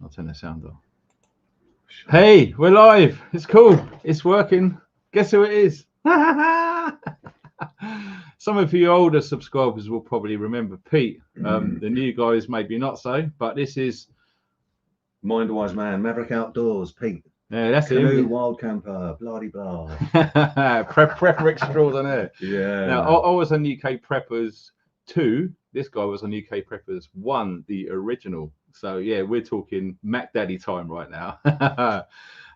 I'll turn the sound off. Hey, we're live. It's cool. It's working. Guess who it is? Some of you older subscribers will probably remember Pete. The new guys maybe not so, but this is Mindwiseman, Maverick Outdoors, Pete. Yeah, that's Canoe, him. wild camper, bloody blah. Prepper extraordinaire. Yeah. Now, I was on UK Preppers 2. This guy was on UK Preppers 1, the original. So, yeah, we're talking Mac Daddy time right now.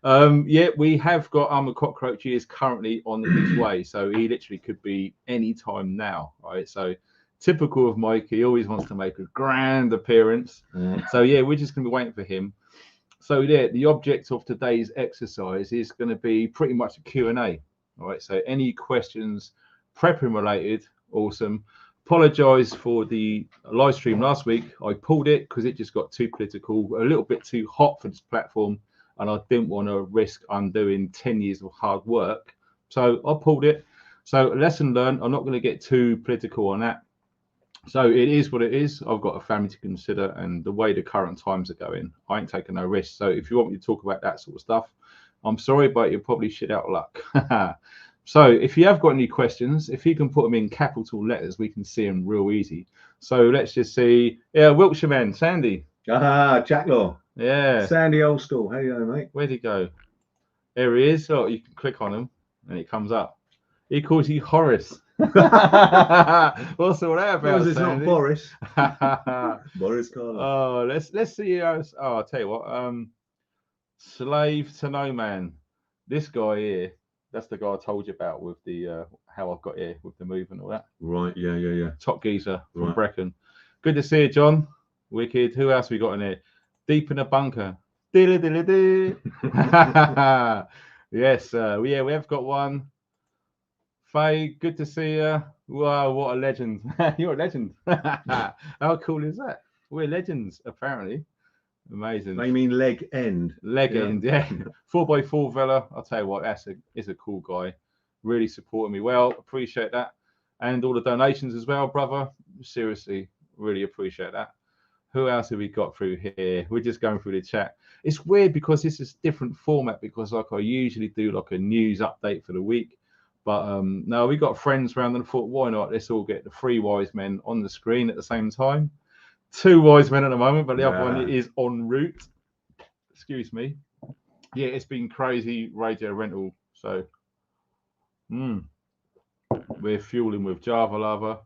Yeah, we have got Armouredcockroach. He is currently on his way. So, he literally could be any time now, right? So, typical of Mike, he always wants to make a grand appearance. So, yeah, we're just going to be waiting for him. So yeah, the object of today's exercise is going to be pretty much a Q&A. All right, so any questions prepping related, awesome. Apologise for the live stream last week. I pulled it because it just got too political, a little bit too hot for this platform, and I didn't want to risk undoing 10 years of hard work. So I pulled it. So lesson learned, I'm not going to get too political on that. So it is what it is. I've got a family to consider, and the way the current times are going, I ain't taking no risks. So if you want me to talk about that sort of stuff, I'm sorry, but you're probably shit out of luck. So if you have got any questions, if you can put them in capital letters, we can see them real easy. So let's just see. Yeah, Wiltshire man, Sandy. Jack Law. Yeah. Sandy old school. How you doing, mate? Where'd he go? There he is. Oh, you can click on him, and it comes up. He calls you Horace. What's all that about? It's not Boris. Boris Carlos. Oh, let's see. Oh, I'll tell you what. Slave to no man. This guy here. That's the guy I told you about with the how I've got here with the move and all that. Right. Yeah. Top geezer from Right. Brecon. Good to see you, John. Wicked. Who else we got in here? Deep in a bunker. Yes. Yeah, we have got one. Faye, good to see you. Wow, what a legend. You're a legend. How cool is that? We're legends, apparently. Amazing. They mean leg end. Leg end, yeah. 4x4 Vela. I'll tell you what, is a cool guy. Really supporting me well. Appreciate that. And all the donations as well, brother. Seriously, really appreciate that. Who else have we got through here? We're just going through the chat. It's weird because this is different format because like I usually do like a news update for the week. But no, we got friends around and thought, why not? Let's all get the 3 wise men on the screen at the same time. 2 wise men at the moment, but the other one is en route. Excuse me. Yeah, it's been crazy radio rental. So we're fueling with Java Lava.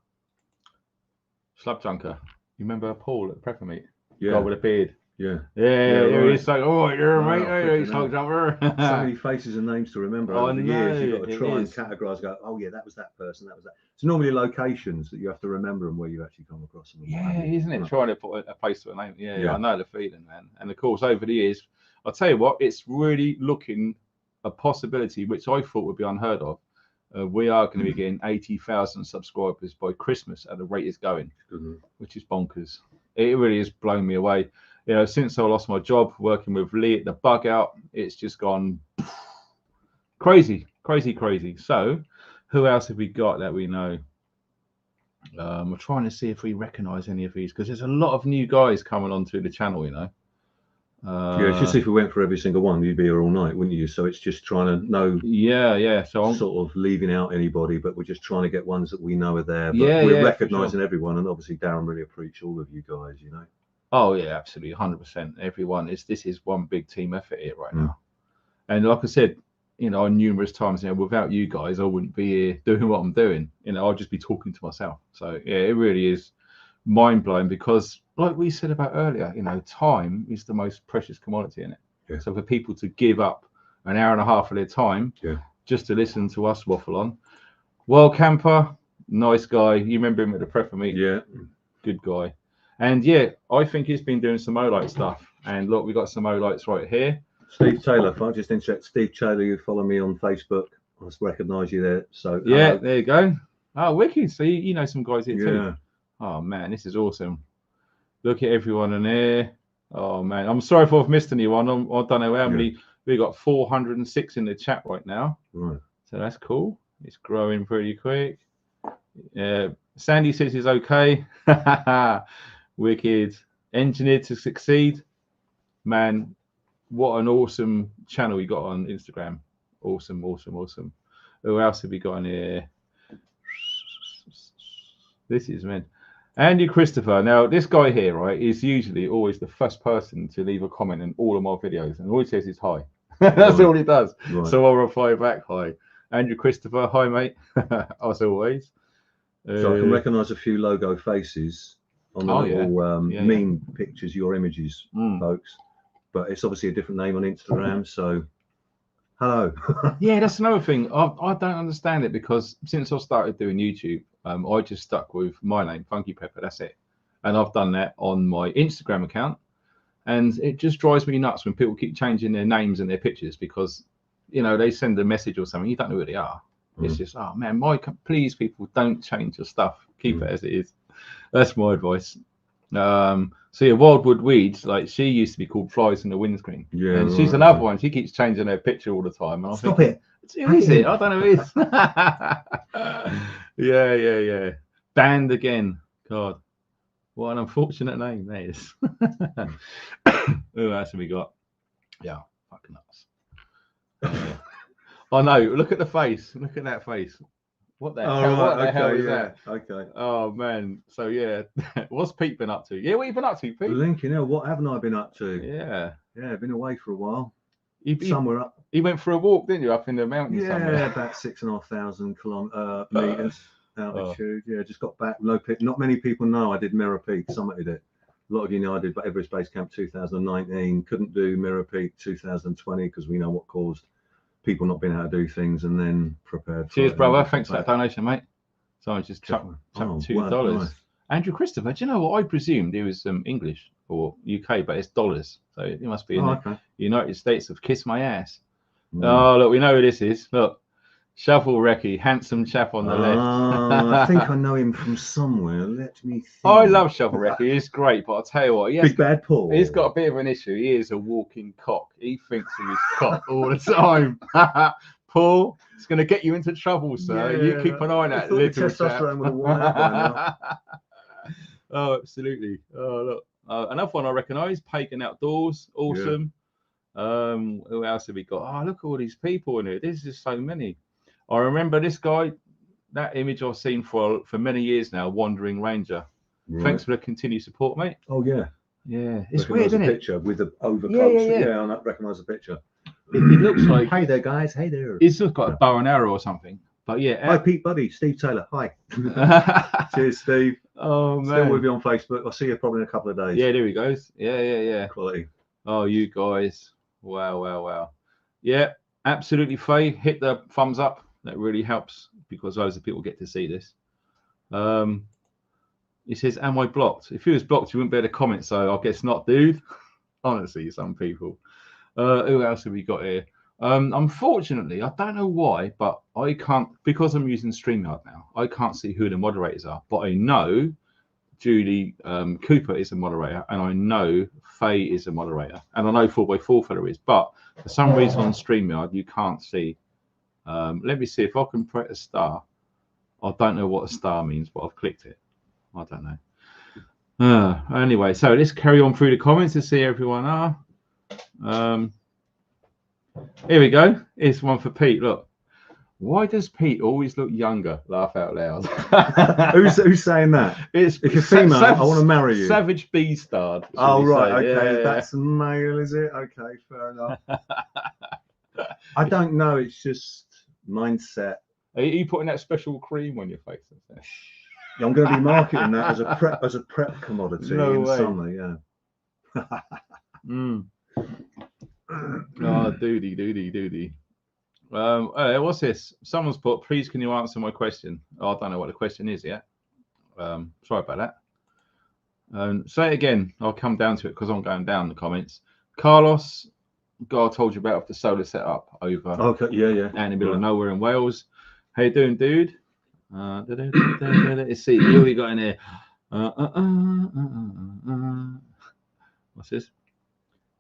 Slab Junker. You remember Paul at the Prepper Meet? Yeah. Guy with a beard. Yeah. Yeah, he's like, oh, you're a mate, Wow, he's Slab Jumper. So many faces and names to remember over the years. You've got to try and categorise. Go, oh yeah, that was that person. That was that. It's normally locations that you have to remember and where you actually come across them. Yeah, isn't it? Trying to put a face to a name. Yeah, I know the feeling, man. And of course, over the years, I'll tell you what, it's really looking a possibility which I thought would be unheard of. We are going to be getting 80,000 subscribers by Christmas at the rate it's going, which is bonkers. It really has blown me away. You know, since I lost my job working with Lee at the Bug Out, it's just gone crazy. So, who else have we got that we know? We're trying to see if we recognise any of these because there's a lot of new guys coming onto the channel, you know. Yeah, it's just if we went for every single one, you'd be here all night, wouldn't you? So it's just trying to know. Yeah. So I'm sort of leaving out anybody, but we're just trying to get ones that we know are there. But we're recognising everyone, and obviously Darren really appreciates all of you guys, you know. Oh yeah, absolutely, 100%. Everyone this is one big team effort here right now. And like I said, you know, numerous times, you know, without you guys, I wouldn't be here doing what I'm doing. You know, I'd just be talking to myself. So yeah, it really is mind blowing because, like we said about earlier, you know, time is the most precious commodity in it. Yeah. So for people to give up an hour and a half of their time just to listen to us waffle on. Wild Camper, nice guy. You remember him at the Prepper Meet? Yeah. Good guy. And yeah, I think he's been doing some Olight stuff. And look, we got some Olights right here. Steve Taylor, if I just interject, Steve Taylor, you follow me on Facebook. I just recognise you there. So yeah, there you go. Oh, wicked. So you know some guys here too. Oh man, this is awesome. Look at everyone in here. Oh man, I'm sorry if I've missed anyone. I don't know how many. We got 406 in the chat right now. Right. So that's cool. It's growing pretty quick. Sandy says he's okay. Wicked. Engineered to succeed. man, what an awesome channel you got on Instagram. Awesome. Who else have we got on here? This is, man, Andy Christopher. Now, this guy here, right, is usually always the first person to leave a comment in all of my videos, and all he says is hi. That's all he does. Right. So I'll reply back, hi. Andrew Christopher, hi, mate. As always. So I can recognise a few logo faces on the little meme pictures, your images, folks. But it's obviously a different name on Instagram, so hello. Yeah, that's another thing. I don't understand it, because since I started doing YouTube, I just stuck with my name, Funky Pepper. That's it. And I've done that on my Instagram account. And it just drives me nuts when people keep changing their names and their pictures, because, you know, they send a message or something, you don't know who they are. It's just, oh man, please, people, don't change your stuff. Keep it as it is. That's my advice. So yeah, Wildwood Weeds, like, she used to be called Flies in the Windscreen. Yeah, and she's another one. She keeps changing her picture all the time. And Stop it. Who is it? I don't know who it is. Yeah. Banned again. God, what an unfortunate name that is. Who else have we got? Yeah, fucking nuts. I know. Look at the face. Look at that face. What the hell? What the hell is that? Okay. Oh man. So yeah, what's Pete been up to? Yeah, what have you been up to, Pete? Lincoln, what haven't I been up to? Yeah, been away for a while. Somewhere up. You went for a walk, didn't you, up in the mountains? Yeah, somewhere? About 6,500 meters altitude. Yeah, just got back. Not many people know I did Mirror Peak. Summited it. A lot of you know I did Everest Base Camp 2019. Couldn't do Mirror Peak 2020 because we know what caused people not being able to do things, and then prepared. Cheers, brother. Thanks for that donation, mate. Someone just chucked $2. Nice. Andrew Christopher, do you know what? I presumed he was English or UK, but it's dollars, so it must be in the United States of kiss my ass. Oh, look, we know who this is. Look, Shuffle Recce, handsome chap on the left. I think I know him from somewhere. Let me think. I love Shuffle Recce. He's great, but I'll tell you what, Big Bad Paul. He's got a bit of an issue. He is a walking cock. He thinks of his cock all the time. Paul, it's going to get you into trouble, sir. Yeah, you keep an eye on that little testosterone would have worn out by now. Oh, absolutely. Oh, look. Another one I recognise, Pagan Outdoors. Awesome. Yeah. Who else have we got? Oh, look at all these people in here. There's just so many. I remember this guy, that image I've seen for many years now, Wandering Ranger. Right. Thanks for the continued support, mate. Oh, yeah. Yeah. It's weird, isn't it? Picture with the overcoat. Yeah, I recognise the picture. It looks like... Hey there, guys. Hey there. He's just got a bow and arrow or something. But yeah. Hi, Pete Buddy. Steve Taylor. Hi. Cheers, Steve. Oh, man. Still with you on Facebook. I'll see you probably in a couple of days. Yeah, there he goes. Yeah. Quality. Oh, you guys. Wow. Yeah, absolutely, Faye. Hit the thumbs up. That really helps, because loads of people get to see this. He says, am I blocked? If he was blocked, you wouldn't be able to comment, so I guess not, dude. Honestly, some people. Who else have we got here? Unfortunately, I don't know why, but I can't, because I'm using StreamYard now, I can't see who the moderators are, but I know Julie Cooper is a moderator, and I know Faye is a moderator, and I know 4x4 fella is, but for some reason on StreamYard, you can't see. Let me see if I can press a star. I don't know what a star means, but I've clicked it. I don't know. Anyway, so let's carry on through the comments to see everyone are. Here we go. Here's one for Pete. Look. Why does Pete always look younger? Laugh out loud. Who's saying that? If you're female, I want to marry you. Savage Beastard. Oh, right. Okay. That's male, is it? Okay. Fair enough. I don't know. It's just mindset. Are you putting that special cream on your face? I'm going to be marketing that as a prep commodity in summer. Yeah. Oh, doody. What's this? Someone's put, please can you answer my question? Oh, I don't know what the question is yet. Sorry about that. Say it again. I'll come down to it because I'm going down the comments. Carlos, guy I told you about the solar setup over out in the middle of nowhere in Wales. How you doing, dude? Let's see. Who we got in here? What's this?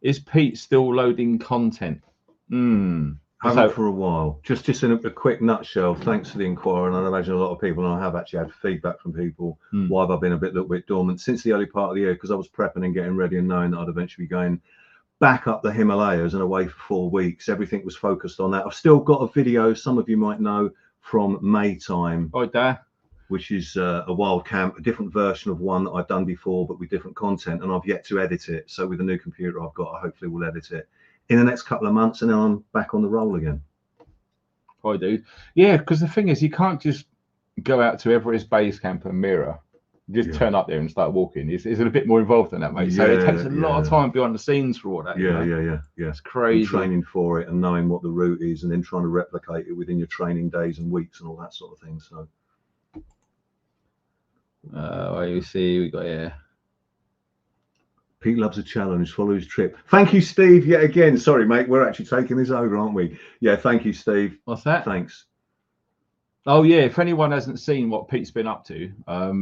Is Pete still loading content? Haven't for a while. Just in a quick nutshell, thanks for the inquiry, and I imagine a lot of people, and I have actually had feedback from people, why have I been a little bit dormant since the early part of the year, because I was prepping and getting ready and knowing that I'd eventually be going back up the Himalayas and away for 4 weeks. Everything was focused on that. I've still got a video, some of you might know, from May time, which is a wild camp, a different version of one that I've done before, but with different content, and I've yet to edit it. So with the new computer I've got, I hopefully will edit it in the next couple of months, and then I'm back on the roll again. Hi, dude. Yeah, because the thing is, you can't just go out to Everest Base Camp and mirror. Just turn up there and start walking. It's a bit more involved than that, mate. So it takes a lot of time behind the scenes for all that. Yeah. It's crazy. And training for it and knowing what the route is, and then trying to replicate it within your training days and weeks and all that sort of thing. So, you see, we got here. Pete loves a challenge. Follow his trip. Thank you, Steve. Yet again. Sorry, mate. We're actually taking this over, aren't we? Yeah. Thank you, Steve. What's that? Thanks. Oh yeah, if anyone hasn't seen what Pete's been up to,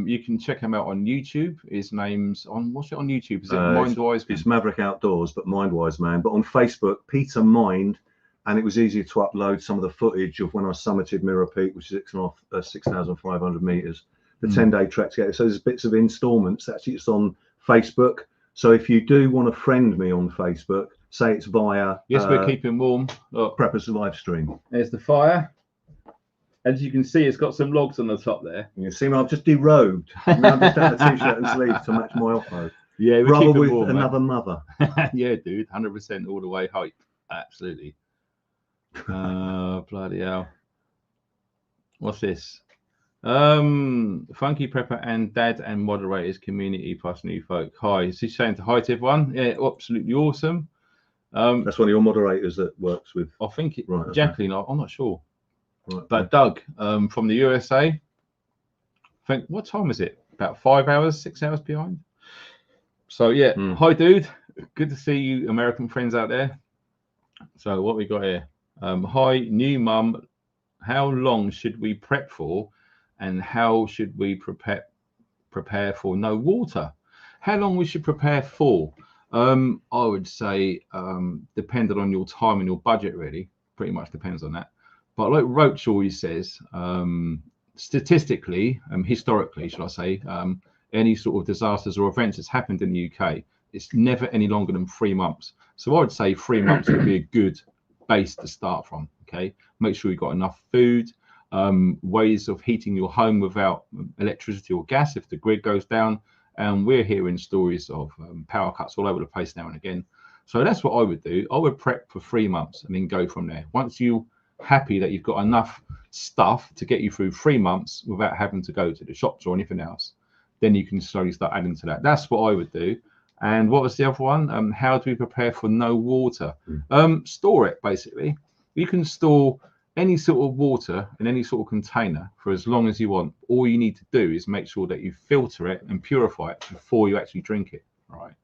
you can check him out on YouTube. His name's on, what's it on YouTube? Is it Mindwiseman? It's Maverick Outdoors, but Mindwiseman. But on Facebook, Peter Mind, and it was easier to upload some of the footage of when I summited Mirror Peak, which is 6,500 meters, the 10-day trek together. So there's bits of installments. Actually, it's on Facebook. So if you do want to friend me on Facebook, say it's via yes, we're keeping warm. Look, Preppers live stream. There's the fire. As you can see, it's got some logs on the top there. You see me, I've just derobed. I understand the t-shirt and sleeves to match my off-road. Yeah, we're brother with warm, another mother. Yeah, dude, 100% all the way hype. Absolutely. Bloody hell. What's this? Funky Prepper and Dad and Moderators Community plus New Folk. Hi. Is he saying to hi to everyone? Yeah, absolutely awesome. That's one of your moderators that works with. I think it. Right, Jacqueline. I'm not sure. Right, but Doug from the USA, I think, what time is it? About 5 hours, 6 hours behind. So yeah, Hi dude, good to see you American friends out there. So what we got here? Hi new mum, how long should we prep for, and how should we prepare for no water? How long we should prepare for? I would say depending on your time and your budget, really, pretty much depends on that. But like Roach always says, statistically, historically, should I say, any sort of disasters or events that's happened in the UK, it's never any longer than 3 months. So I would say 3 months would be a good base to start from. Okay, make sure you've got enough food, ways of heating your home without electricity or gas if the grid goes down. And we're hearing stories of power cuts all over the place now and again. So that's what I would do. I would prep for 3 months and then go from there. Once you happy that you've got enough stuff to get you through 3 months without having to go to the shops or anything else, then you can slowly start adding to that. That's what I would do. And what was the other one? How do we prepare for no water? Store it, basically. You can store any sort of water in any sort of container for as long as you want. All you need to do is make sure that you filter it and purify it before you actually drink it. Right.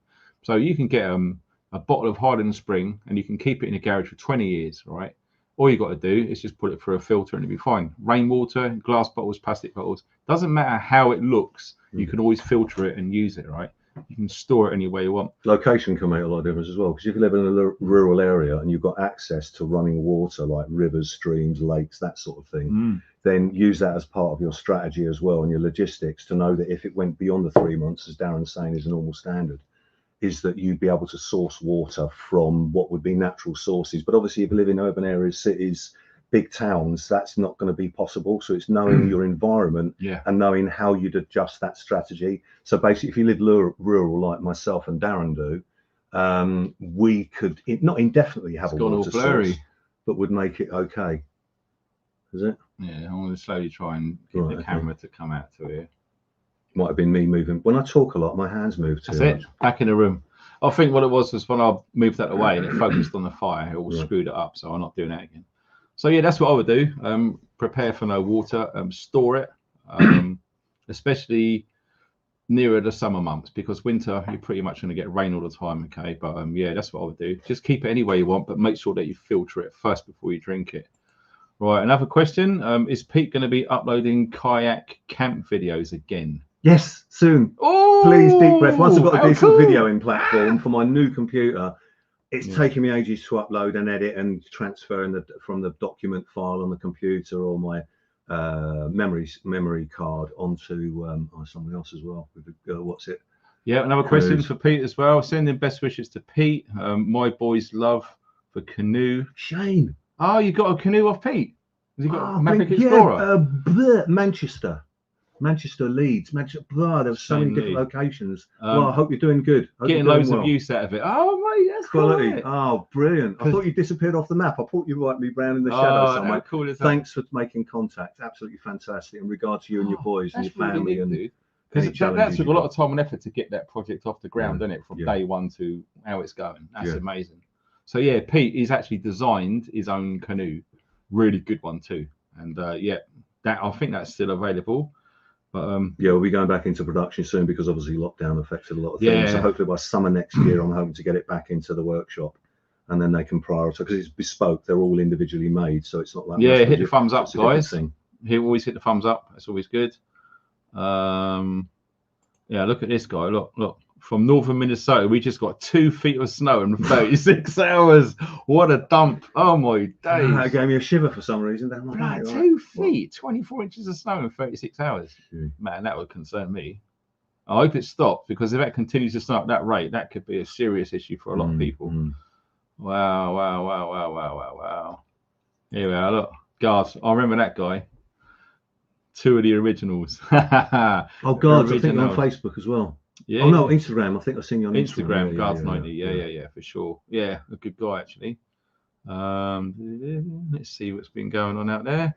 So you can get a bottle of Highland Spring and you can keep it in a garage for 20 years. Right. All you got to do is just put it through a filter and it'll be fine. Rainwater, glass bottles, plastic bottles, doesn't matter how it looks. You can always filter it and use it, right? You can store it any way you want. Location can make a lot of difference as well, because if you live in a rural area and you've got access to running water like rivers, streams, lakes, that sort of thing, then use that as part of your strategy as well and your logistics to know that if it went beyond the 3 months, as Darren's saying is a normal standard, is that you'd be able to source water from what would be natural sources. But obviously if you live in urban areas, cities, big towns, that's not going to be possible. So it's knowing your environment and knowing how you'd adjust that strategy. So basically if you live rural like myself and Darren do, we could not indefinitely have a water source, but would make it okay. Is it? Yeah, I'm going to slowly try and get the camera to come out to here. Might have been me moving. When I talk a lot, my hands move too much. That's it. Back in the room. I think what it was when I moved that away and it focused on the fire, it all screwed it up. So I'm not doing that again. So yeah, that's what I would do. Prepare for no water. Store it, especially nearer the summer months, because winter you're pretty much going to get rain all the time. Okay, but yeah, that's what I would do. Just keep it any way you want, but make sure that you filter it first before you drink it. Right. Another question: is Pete going to be uploading kayak camp videos again? Yes, soon. Oh, please, deep breath. Once I've got a decent videoing platform for my new computer, it's taking me ages to upload and edit and transfer from the document file on the computer or my memory card onto something else as well. What's it? Yeah, another question for Pete as well. Sending best wishes to Pete. My boy's love for canoe. Shane. Oh, you got a canoe off Pete? Has he got a Maverick Explorer? Yeah, Manchester, Leeds, Manchester. Blah, there were so many different locations. Well, I hope you're doing good. Getting loads of use out of it. Oh, mate, that's quality. Cool, oh, brilliant. I thought you disappeared off the map. I thought you might be round in the shadow somewhere. Cool Thanks for making contact. Absolutely fantastic. In regard to you and your boys and your family. Really that took a lot of time and effort to get that project off the ground, didn't it? From day one to how it's going. That's amazing. So yeah, Pete, he's actually designed his own canoe. Really good one too. And that I think that's still available. But we'll be going back into production soon because obviously lockdown affected a lot of things. So hopefully by summer next year, I'm hoping to get it back into the workshop, and then they can prioritize because it's bespoke. They're all individually made, so it's not like hit the thumbs up, guys. He always hit the thumbs up. That's always good. Look at this guy. Look. From northern Minnesota, we just got 2 feet of snow in 36 hours. What a dump! Oh my days! That gave me a shiver for some reason. 2 feet, 24 inches of snow in 36 hours. Man, that would concern me. I hope it stops because if that continues to snow at that rate, that could be a serious issue for a lot of people. Wow! Here we are. Look, guards. I remember that guy. 2 of the originals. Oh, guards! I think on Facebook as well. Yeah. Oh no, Instagram. I think I've seen you on Instagram. Guards 90. Yeah, for sure. Yeah, a good guy actually. Let's see what's been going on out there.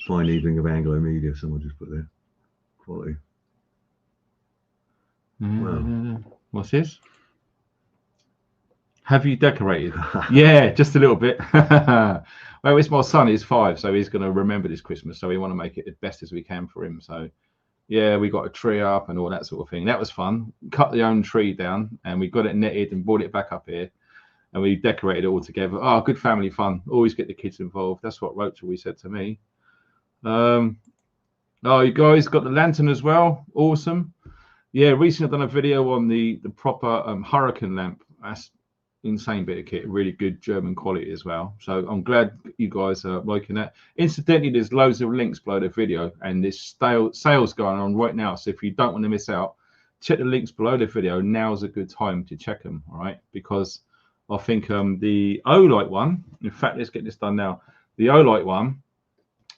Fine evening of Anglo media. Someone just put there. Quality. Wow. What's this? Have you decorated? Yeah, just a little bit. Well, it's my son. He's 5, so he's going to remember this Christmas. So we want to make it as best as we can for him. So. Yeah, we got a tree up and all that sort of thing. That was fun. Cut the own tree down and we got it netted and brought it back up here and we decorated it all together. Oh, good family fun. Always get the kids involved. That's what Roach always said to me. Oh, you guys got the lantern as well. Awesome. Yeah, recently I've done a video on the proper hurricane lamp. That's insane bit of kit, really good German quality as well. So I'm glad you guys are liking that. Incidentally, there's loads of links below the video and there's sales going on right now. So if you don't want to miss out, check the links below the video. Now's a good time to check them, all right? Because I think the Olight one, in fact, let's get this done now. The Olight one,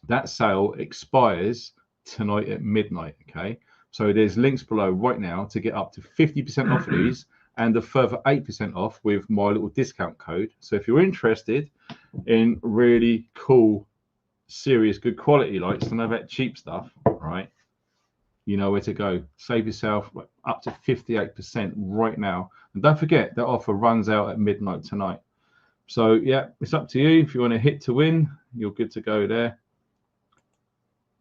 that sale expires tonight at midnight, okay? So there's links below right now to get up to 50% off of these and a further 8% off with my little discount code. So if you're interested in really cool, serious, good quality lights, none of that cheap stuff, right? You know where to go. Save yourself up to 58% right now. And don't forget, that offer runs out at midnight tonight. So yeah, it's up to you. If you want to hit to win, you're good to go there.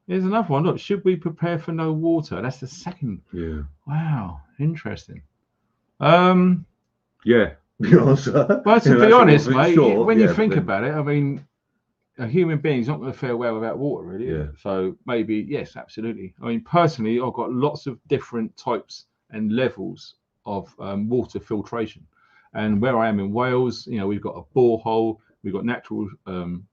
Here's another one. Look, should we prepare for no water? That's the second. Yeah. Wow, interesting. Yeah. Well, to be honest, mate, when you think about it, I mean, a human being's not going to fare well without water, really. Yeah. So maybe, yes, absolutely. I mean, personally, I've got lots of different types and levels of water filtration. And where I am in Wales, you know, we've got a borehole, we've got natural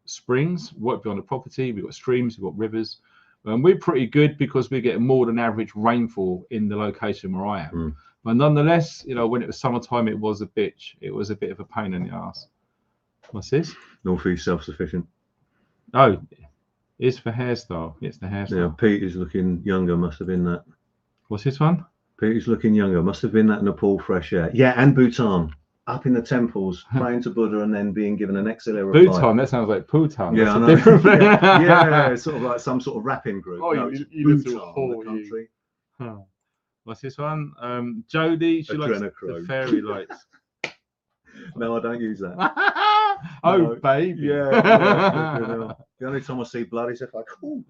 springs right beyond the property, we've got streams, we've got rivers. And we're pretty good because we get more than average rainfall in the location where I am. But nonetheless, you know, when it was summertime, it was a bitch. It was a bit of a pain in the ass. What's this? Northeast self-sufficient. Oh, it's for hairstyle. It's the hairstyle. Yeah, Pete is looking younger. Must have been that. What's this one? Pete is looking younger. Must have been that Nepal fresh air. Yeah, and Bhutan. Up in the temples, praying to Buddha and then being given an extra Bhutan, that sounds like Bhutan. Yeah, I know. Yeah, sort of like some sort of rapping group. Oh, no, you Bhutan, country. Huh. What's this one? Jodie, she likes the fairy lights. No, I don't use that. Oh, no. Baby. Yeah. The only time I see blood is if I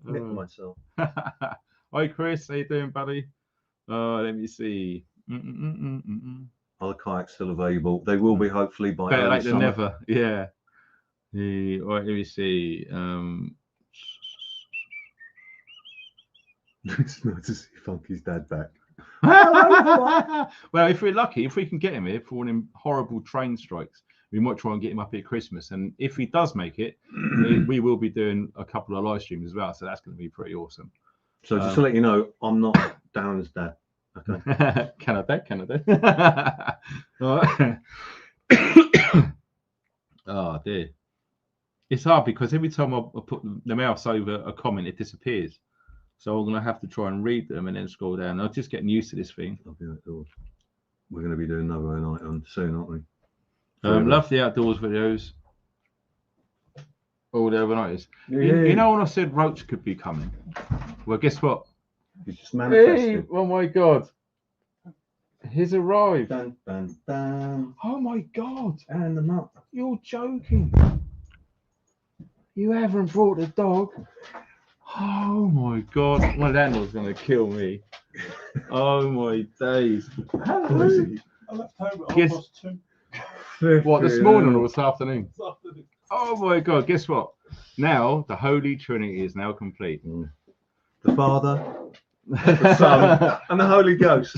nip myself. Hi, Chris. How you doing, buddy? Let me see. Are the kayaks still available? They will be hopefully by better late than summer. never. Yeah. Right, let me see. It's nice to see Funky's dad back. Well, if we're lucky, if we can get him here for one of them horrible train strikes, we might try and get him up here at Christmas. And if he does make it, we will be doing a couple of live streams as well. So that's going to be pretty awesome. So just to let you know, I'm not Darren's dad. Okay. Canada. All right. Oh dear. It's hard because every time I put the mouse over a comment, it disappears. So I'm gonna have to try and read them and then scroll down. I'm just getting used to this thing. I'll be outdoors. We're going to be doing another night on soon, aren't we? Love the outdoors videos. All the overnighters. You know when I said Roach could be coming? Well, guess what? You just manifested. Hey, oh my God. He's arrived. Dun, dun, dun. Oh my God. And the nut. You're joking. You haven't brought the dog. Oh my God. My landlord's going to kill me. Oh my days. How is he? I left home at 2:30. What, this morning or this afternoon? Oh my God. Guess what? Now the Holy Trinity is now complete. The Father, the Son, and the Holy Ghost.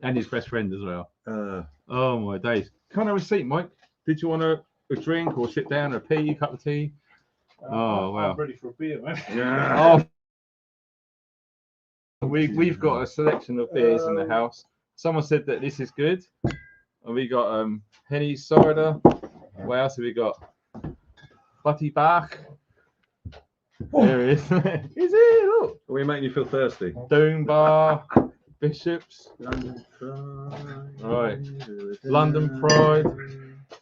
And his best friend as well. Oh my days. Can I have a seat, Mike? Did you want a drink or sit down, a pee, a cup of tea? Oh wow. I'm ready for a beer, man. Yeah. Oh, we've got a selection of beers in the house. Someone said that this is good. And we got Henny cider. What else have we got? Butty Bach. There he is. He's here, look. Are we making you feel thirsty? Doom Bar, Bishops. Right. London Pride.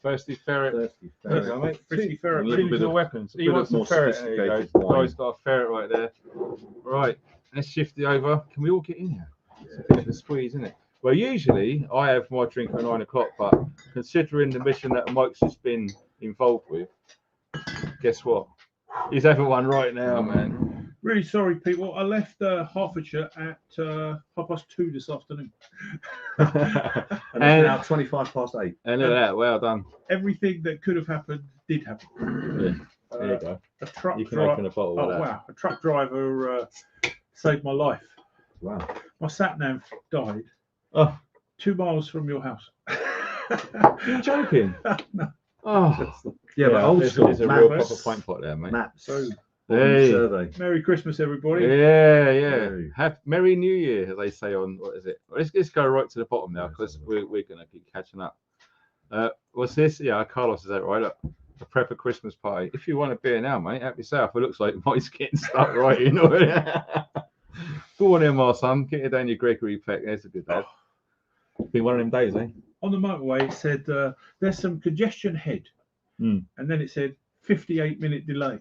Thirsty Ferret. Thirsty There you ferret. go, mate. Frisky ferret. A little Choose bit your of- weapons. He bit wants of more some ferret. There you go. sophisticated wine. Guy's got a ferret right there. Right. Let's shift it over. Can we all get in here? It's a bit of a squeeze, isn't it? Well, usually I have my drink at 9 o'clock, but considering the mission that Mike's just been involved with, guess what? He's having one right now, man. Really sorry, people. I left Hertfordshire at 2:30 this afternoon. And it's now 8:25. And look at that. Well done. Everything that could have happened did happen. There you go. A truck You can driver. open a bottle Oh of that. wow! A truck driver saved my life. Wow. My sat nav died Oh, 2 miles from your house. you're joking. No. Oh, Yeah, but old this school. is a real Maps. proper pint pot there, mate. Maps. So, Hey. Survey. Merry Christmas, everybody. Yeah. Hey. Have Merry New Year, as they say on what is it? Let's go right to the bottom now because we're gonna keep catching up. What's this? Yeah, Carlos is that right? Look, a prepper Christmas party. If you want a beer now, mate, help yourself. It looks like Mike's getting stuck right in. Go on in, my son. Get it down your Gregory Peck. There's a good lad. Been one of them days, eh? On the motorway, it said there's some congestion ahead, Mm. and then it said 58-minute delay.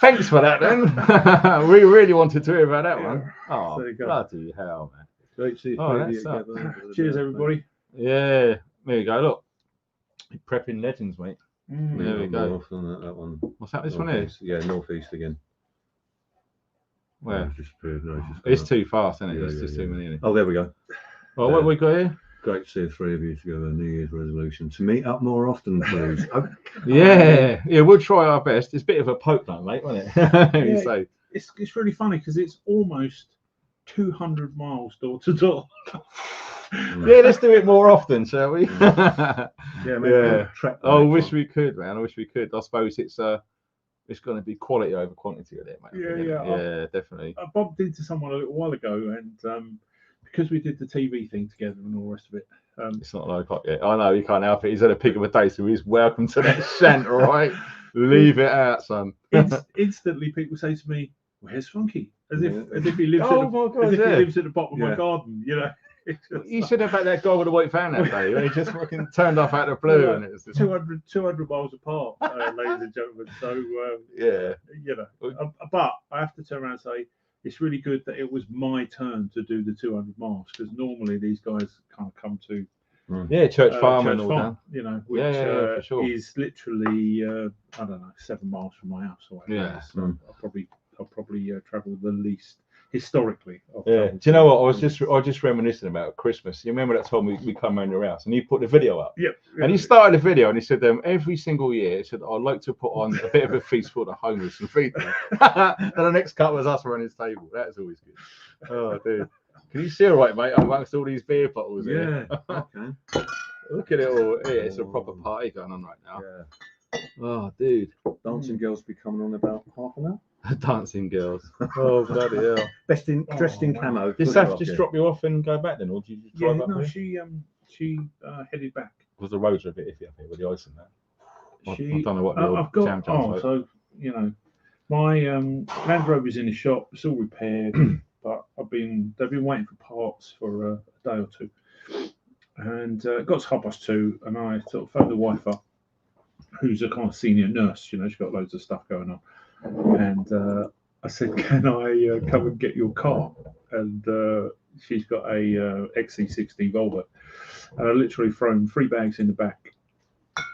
Thanks for that, then. We really wanted to hear about that Yeah. one. Oh, There you go. bloody hell, man. Great to see you Oh, three that's of you together. Cheers, everybody. Yeah, there you go. Look, prepping legends, mate. Mm. There we go. North on that one. What's that? This one here? Northeast. Yeah, northeast again. Where? No, it's just, no, it's just It's too fast, isn't it? Yeah, It's yeah, just yeah. too many. Isn't it? Oh, there we go. Oh, what have we got here? Great to see the three of you together. New Year's resolution to meet up more often, please. Oh, Yeah, we'll try our best. It's a bit of a poke night, mate, wasn't it? You Yeah. say. It's really funny because it's almost 200 miles door to door. Yeah, let's do it more often, shall we? yeah, maybe Yeah. track I the wish next we could, man. I wish we could. I suppose it's going to be quality over quantity with it, mate. Yeah, definitely. I bumped into someone a little while ago, and because we did the TV thing together and all the rest of it, It's not 9 o'clock yet. I know you can't help it. He's had a pig of a day, so he's welcome to that shant, all right? Leave it out, son. instantly people say to me, "Where's Funky?" As if Yeah. he lives Oh at the, my God, as if yeah. he lives at the bottom of Yeah. my garden, you know. It's just You like should have had that guy with the white van that day. He just fucking turned off out of the blue, Yeah. and it was just, 200 miles apart, ladies and gentlemen. So yeah. you know, but I have to turn around and say it's really good that it was my turn to do the 200 miles because normally these guys can't come to Yeah, Church Farm and Church all Farm, that. you know, which Yeah, for sure. is literally I don't know 7 miles from my house. Or whatever. Yeah. So I'll probably travel the least historically. I've Yeah. travelled. Do you know what? I was just reminiscing about Christmas. You remember that time we come around your house and you put the video up? Yep. And he started the video and he said, every single year, he said, I'd like to put on a bit of a feast for the homeless and feed them. And the next cut was us around his table. That is always good. Oh, dude. Can you see all right, mate, amongst all these beer bottles here? Yeah. Okay. Look at it all. Yeah, it's a proper party going on right now. Yeah. Oh, dude. Dancing girls be coming on in about half an hour. Dancing girls. Oh bloody hell! Dressed in wow. camo. Did foot Saf rocket. just drop you off and go back then, or did you just Yeah, drive up no, there? she headed back. Was the roads are a bit iffy up here with the ice and that? I don't know what the I've got. jam jams like. So you know, my Land Rover's in the shop. It's all repaired, but they've been waiting for parts for a day or two, and it got to 2:30, and I sort of phoned the wife up, who's a kind of senior nurse. You know, she's got loads of stuff going on, and I said, "Can I come and get your car?" And she's got a XC60 Volvo, and I literally thrown 3 bags in the back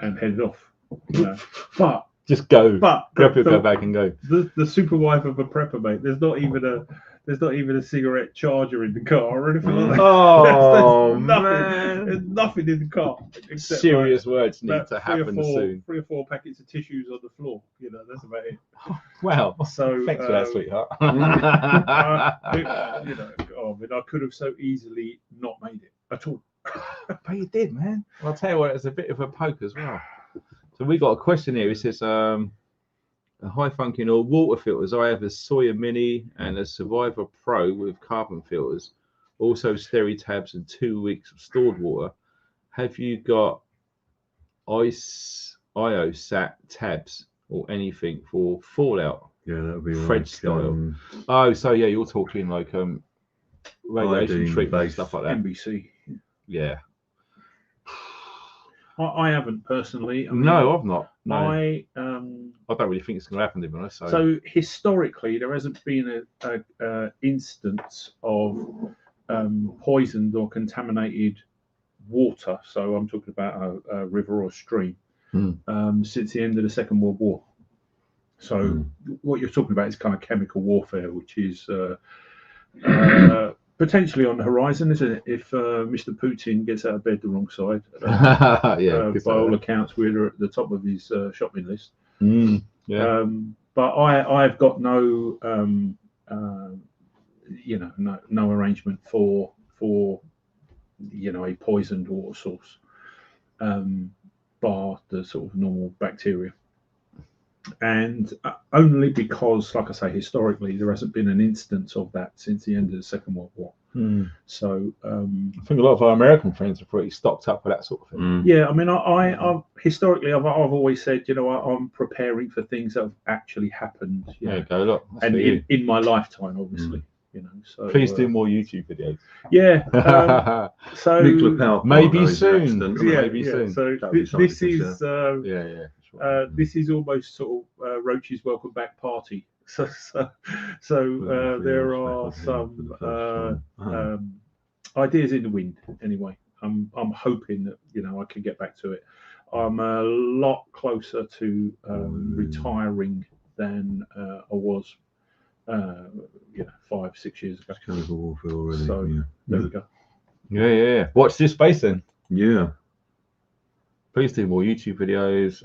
and headed off. You know, but Just go. but Grab your go back and go. the super wife of a prepper, mate. There's not even a cigarette charger in the car or anything like that. Oh There's nothing, man! there's nothing in the car. Except Serious words need about to happen soon. 3 or 4 packets of tissues on the floor. You know, that's about it. Wow. So Thanks for that, sweetheart. you know, I mean, I could have so easily not made it at all. But you did, man. I'll tell you what, it's a bit of a poke as well. So we got a question here. It says, a high funking or water filters. I have a Sawyer Mini and a Survivor Pro with carbon filters, also Steri tabs and 2 weeks of stored water. Have you got IOSAT tabs or anything for fallout? Yeah, that would be Fred like, style. Oh, so yeah, you're talking like radiation iodine treatment and based. stuff like that. NBC. Yeah. I haven't personally. I mean, No, I've not. No. I don't really think it's going to happen, to be honest. So historically, there hasn't been a instance of poisoned or contaminated water. So I'm talking about a river or stream since the end of the Second World War. So what you're talking about is kind of chemical warfare, which is potentially on the horizon, isn't it? If Mr. Putin gets out of bed the wrong side, by all accounts, we're at the top of his shopping list. Yeah. But I've got no, no arrangement for a poisoned water source, bar the sort of normal bacteria. And only because, like I say, historically there hasn't been an instance of that since the end of the Second World War. So I think a lot of our American friends are pretty stocked up for that sort of thing. Yeah, I mean, I historically I've always said, I'm preparing for things that have actually happened. There you go, look. And in my lifetime, obviously. So please do more YouTube videos. Yeah. So nuclear power maybe soon. Maybe soon. So this is this is almost sort of Roach's welcome back party. So there are some ideas in the wind. Anyway, I'm hoping that I can get back to it. I'm a lot closer to retiring than I was 5-6 years ago. Chemical warfare already. So there we go. Yeah. Watch this space then. Yeah. Please do more YouTube videos.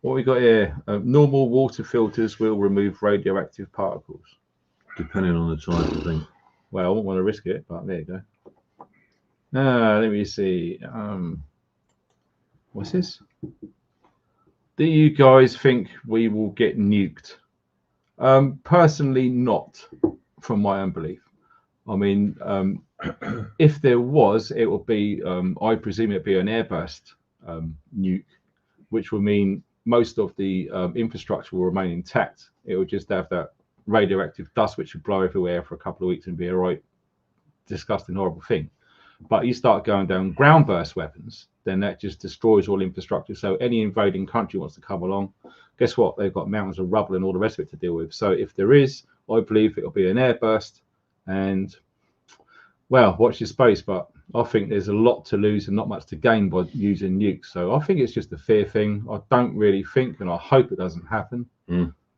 What we got here? Normal water filters will remove radioactive particles. Depending on the type, I think. Well, I wouldn't want to risk it, but there you go. Let me see. What's this? Do you guys think we will get nuked? Personally, not, from my own belief. I mean, if there was, it would be, I presume it'd be an airburst nuke, which would mean most of the infrastructure will remain intact. It would just have that radioactive dust, which would blow everywhere for a couple of weeks and be a right disgusting, horrible thing. But you start going down ground burst weapons, then that just destroys all infrastructure. So any invading country wants to come along, guess what? They've got mountains of rubble and all the rest of it to deal with. So if there is, I believe it'll be an airburst. And well, watch your space, but I think there's a lot to lose and not much to gain by using nukes. So I think it's just a fear thing. I don't really think, and I hope it doesn't happen,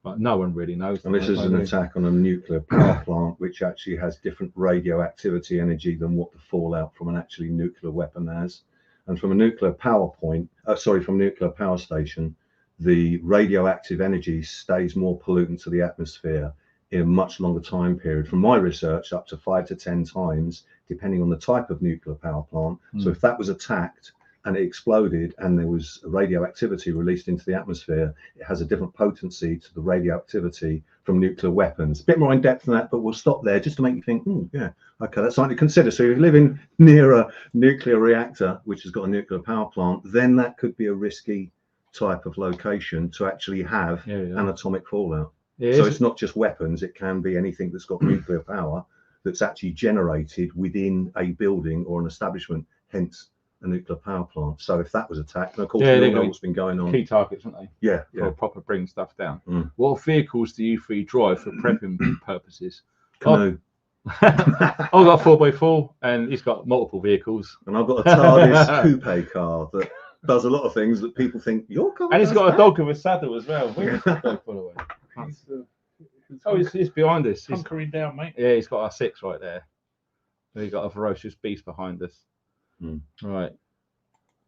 but no one really knows. And this is an attack on a nuclear power plant, which actually has different radioactivity energy than what the fallout from an actually nuclear weapon has. And from a nuclear power from a nuclear power station, the radioactive energy stays more pollutant to the atmosphere in a much longer time period. From my research, up to 5 to 10 times, depending on the type of nuclear power plant. So if that was attacked and it exploded and there was radioactivity released into the atmosphere, it has a different potency to the radioactivity from nuclear weapons. A bit more in depth than that, but we'll stop there just to make you think, yeah, okay, that's something to consider. So if you're living near a nuclear reactor, which has got a nuclear power plant, then that could be a risky type of location to actually have an atomic fallout. So it's not just weapons, it can be anything that's got nuclear power that's actually generated within a building or an establishment, hence a nuclear power plant. So if that was attacked, and of course we all know what's been going on. Key targets, aren't they? Yeah, for proper bringing stuff down. What vehicles do you three drive for prepping purposes? Canoe. I've got a 4x4 and he's got multiple vehicles. And I've got a TARDIS coupe car that does a lot of things that people think your car. And he's got a dog with a saddle as well. Where's the dog, by the way? He's behind us. He's hunkering down, mate. Yeah, he's got our 6 right there. We've got a ferocious beast behind us. Right.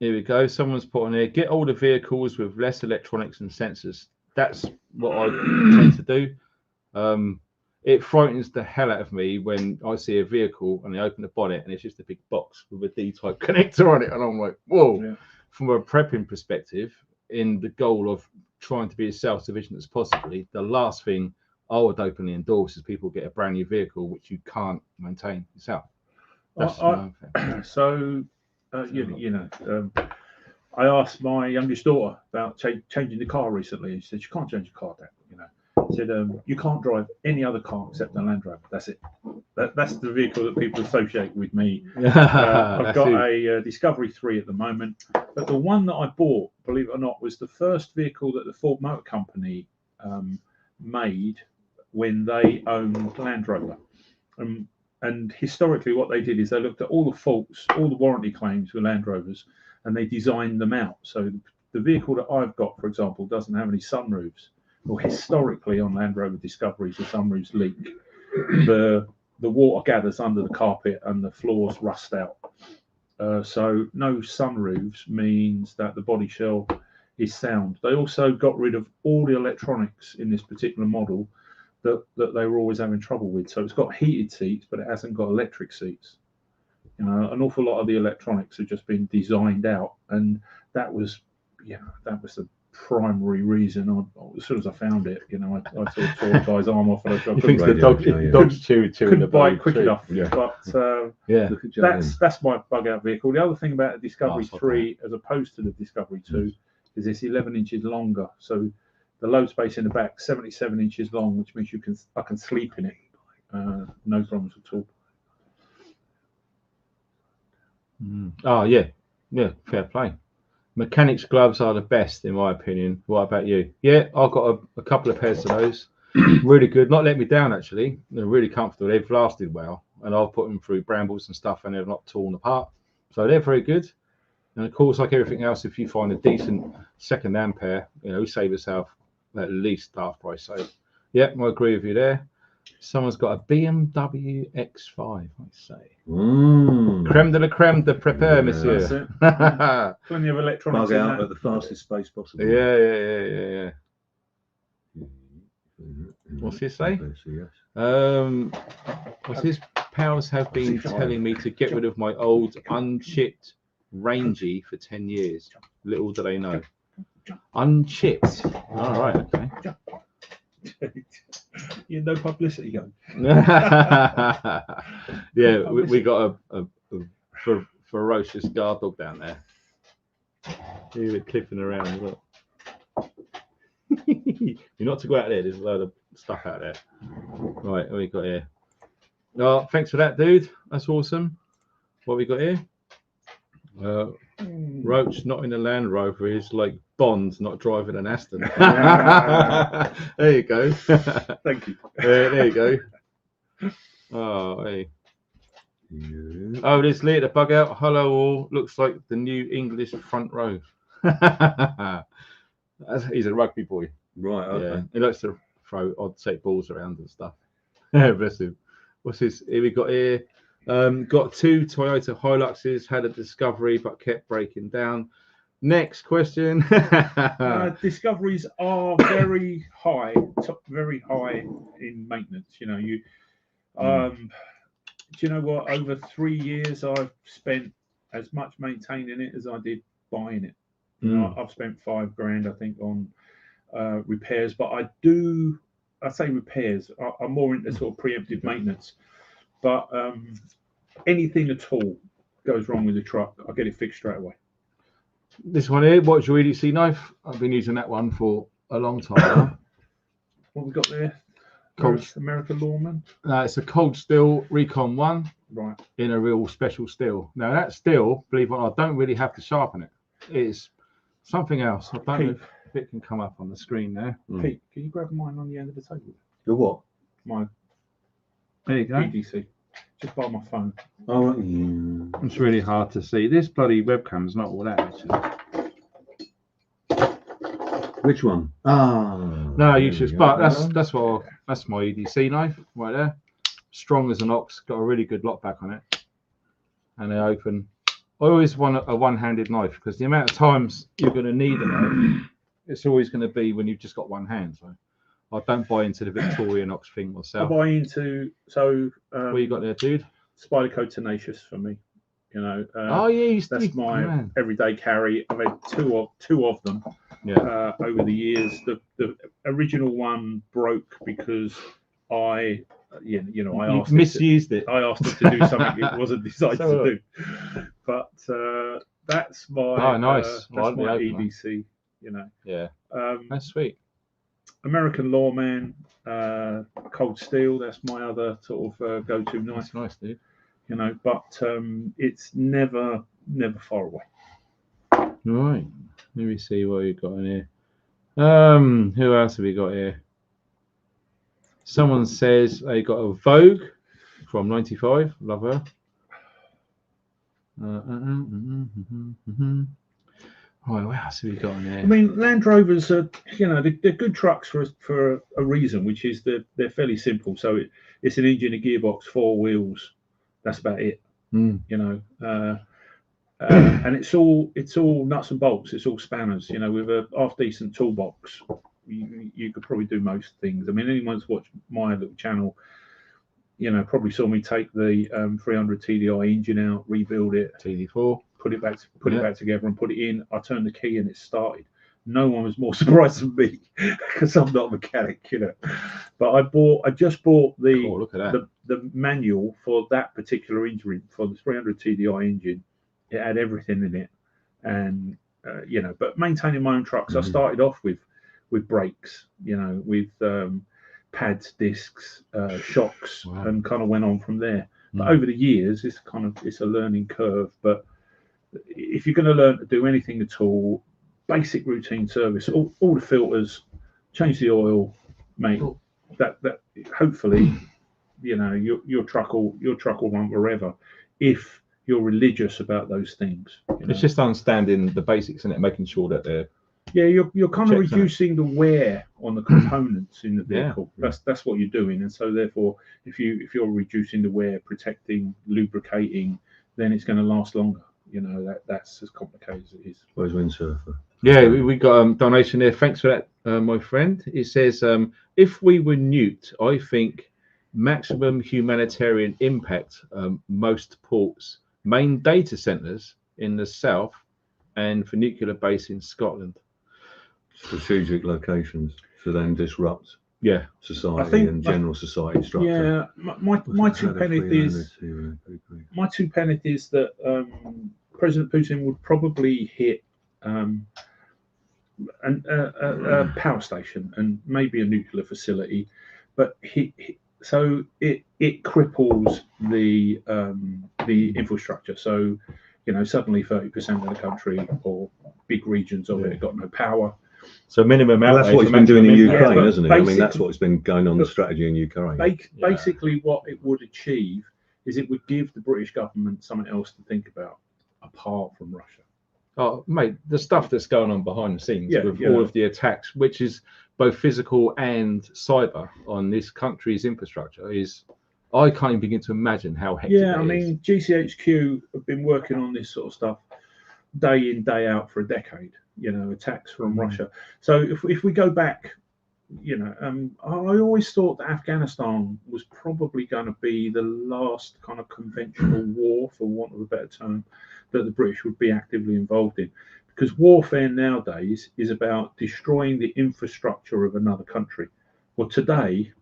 Here we go. Someone's put on here, get older vehicles with less electronics and sensors. That's what I tend to do. It frightens the hell out of me when I see a vehicle and they open the bonnet and it's just a big box with a D-type connector on it. And I'm like, whoa. Yeah. From a prepping perspective, in the goal of trying to be as self-sufficient as possibly, the last thing I would openly endorse is people get a brand new vehicle which you can't maintain yourself. That's I asked my youngest daughter about changing the car recently. She said, you can't change the car, Dad. I said, you can't drive any other car except a Land Rover. That's it. That's the vehicle that people associate with me. I've got a Discovery 3 at the moment. But the one that I bought, believe it or not, was the first vehicle that the Ford Motor Company made when they owned Land Rover. And historically, what they did is they looked at all the faults, all the warranty claims with Land Rovers, and they designed them out. So the vehicle that I've got, for example, doesn't have any sunroofs. Well, historically on Land Rover Discoveries, the sunroofs leak. The water gathers under the carpet and the floors rust out. So no sunroofs means that the body shell is sound. They also got rid of all the electronics in this particular model that they were always having trouble with. So it's got heated seats, but it hasn't got electric seats. An awful lot of the electronics have just been designed out, and that was the primary reason. As soon as I found it, I sort of tore the guy's arm off, and I couldn't the dog's chewing couldn't bite quick enough. Yeah. But that's my bug out vehicle. The other thing about the Discovery 3 as opposed to the Discovery 2 is it's 11 inches longer. So the load space in the back 77 inches long, which means I can sleep in it, no problems at all. Oh yeah, fair play. Mechanics gloves are the best in my opinion. What about you? Yeah, I've got a couple of pairs of those. Really good. Not let me down actually. They're really comfortable. They've lasted well, and I've put them through brambles and stuff, and they're not torn apart. So they're very good. And of course, like everything else, if you find a decent second-hand pair, save yourself at least half price. So yeah, I agree with you there. Someone's got a BMW X5, I say. Creme de la creme de prepare, monsieur. Plenty of electronics. Bug out at the fastest space possible. Yeah. What's he say? His pals have been telling me to get rid of my old unchipped Rangy for 10 years. Little do they know. Unchipped. All right, okay. No publicity going. Yeah, we got a ferocious guard dog down there. He was clipping around. Look. You're not to go out there. There's a load of stuff out there. Right, what we got here? Oh, thanks for that, dude. That's awesome. What we got here? Roach not in a Land Rover is like Bond not driving an Aston. There you go. Thank you. There you go. Oh, hey. Yeah. Oh, there's Lee at the bug out. Hello all. Looks like the new English front row. He's a rugby boy. Right. Okay. Yeah. He likes to throw odd set balls around and stuff. Bless him. What's this? Here we got here. Got 2 Toyota Hiluxes, had a Discovery but kept breaking down. Next question. Discoveries are very high in maintenance. Do you know what? Over 3 years, I've spent as much maintaining it as I did buying it. You know, I've spent £5,000, I think, on repairs, but I say repairs. I'm more into sort of preemptive maintenance. But anything at all goes wrong with the truck, I get it fixed straight away. This one here, what's your EDC knife? I've been using that one for a long time now. What we got there? American Lawman. No, it's a cold steel Recon 1, right, in a real special steel. Now that steel, believe it or not, I don't really have to sharpen it. It's something else. I don't know if it can come up on the screen there. Pete, can you grab mine on the end of the table? The what? My There you go. EDC. Just by my phone. Oh, yeah. It's really hard to see. This bloody webcam's not all that actually. Which one? Ah. No, you should. But that's my EDC knife right there. Strong as an ox. Got a really good lock back on it. And they open. I always want a one-handed knife because the amount of times you're going to need a knife, it's always going to be when you've just got one hand. So I don't buy into the Victorinox thing myself. I buy into what you got there, dude? Spyderco Tenacious for me. You know. Oh yeah, that's my everyday carry. I've had two of them. Yeah. Over the years, the original one broke because I misused it. I asked it to do something it wasn't designed to do. But that's my nice. That's my EDC. You know. Yeah. That's sweet. American Lawman, cold steel. That's my other sort of go-to knife. That's nice, dude. You know, but it's never far away. Right. Let me see what we've got in here. Who else have we got here? Someone says they got a Vogue from '95. Love her. Right, what else have we got in here? I mean, Land Rovers are, you know, they're good trucks for a reason, which is they're fairly simple. So it's an engine, a gearbox, 4 wheels. That's about it. You know. And it's all nuts and bolts. It's all spanners. You know, with a half decent toolbox, you could probably do most things. I mean, anyone who's watched my little channel, you know, probably saw me take the 300 TDI engine out, rebuild it, TD4, put it back together, and put it in. I turned the key and it started. No one was more surprised than me because I'm not a mechanic, you know. But I just bought the manual for that particular engine for the 300 TDI engine. It had everything in it, and you know. But maintaining my own trucks, I started off with brakes, you know, with pads, discs, shocks, and kind of went on from there. But over the years, it's a learning curve. But if you're going to learn to do anything at all, basic routine service, all the filters, change the oil, mate. That hopefully, you know, your truck will run forever if you're religious about those things. You know? It's just understanding the basics in it, making sure that they're you're kind of reducing the wear on the components in the vehicle. That's what you're doing, and so therefore, if you're reducing the wear, protecting, lubricating, then it's going to last longer. You know, that's as complicated as it is. Where's windsurfer? Yeah, we got a donation there. Thanks for that, my friend. It says, if we were nuked, I think maximum humanitarian impact, most ports, main data centers in the south, and for nuclear base in Scotland. Strategic locations to then disrupt society and general society structure. Yeah, my two pennies is that President Putin would probably hit a power station and maybe a nuclear facility, but so it cripples the infrastructure. So, you know, suddenly 30% of the country or big regions of it have got no power. So minimum outlay. That's what he's been doing in Ukraine, hasn't it? I mean, that's what's been going on the strategy in Ukraine. Basically, what it would achieve is it would give the British government something else to think about apart from Russia. Oh, mate, the stuff that's going on behind the scenes with all of the attacks, which is both physical and cyber on this country's infrastructure, is I can't even begin to imagine how hectic it is. I mean, GCHQ have been working on this sort of stuff day in, day out for a decade. You know, attacks from Russia. So if we go back you know, I always thought that Afghanistan was probably going to be the last kind of conventional war, for want of a better term, that the British would be actively involved in. Because warfare nowadays is about destroying the infrastructure of another country. Well, today,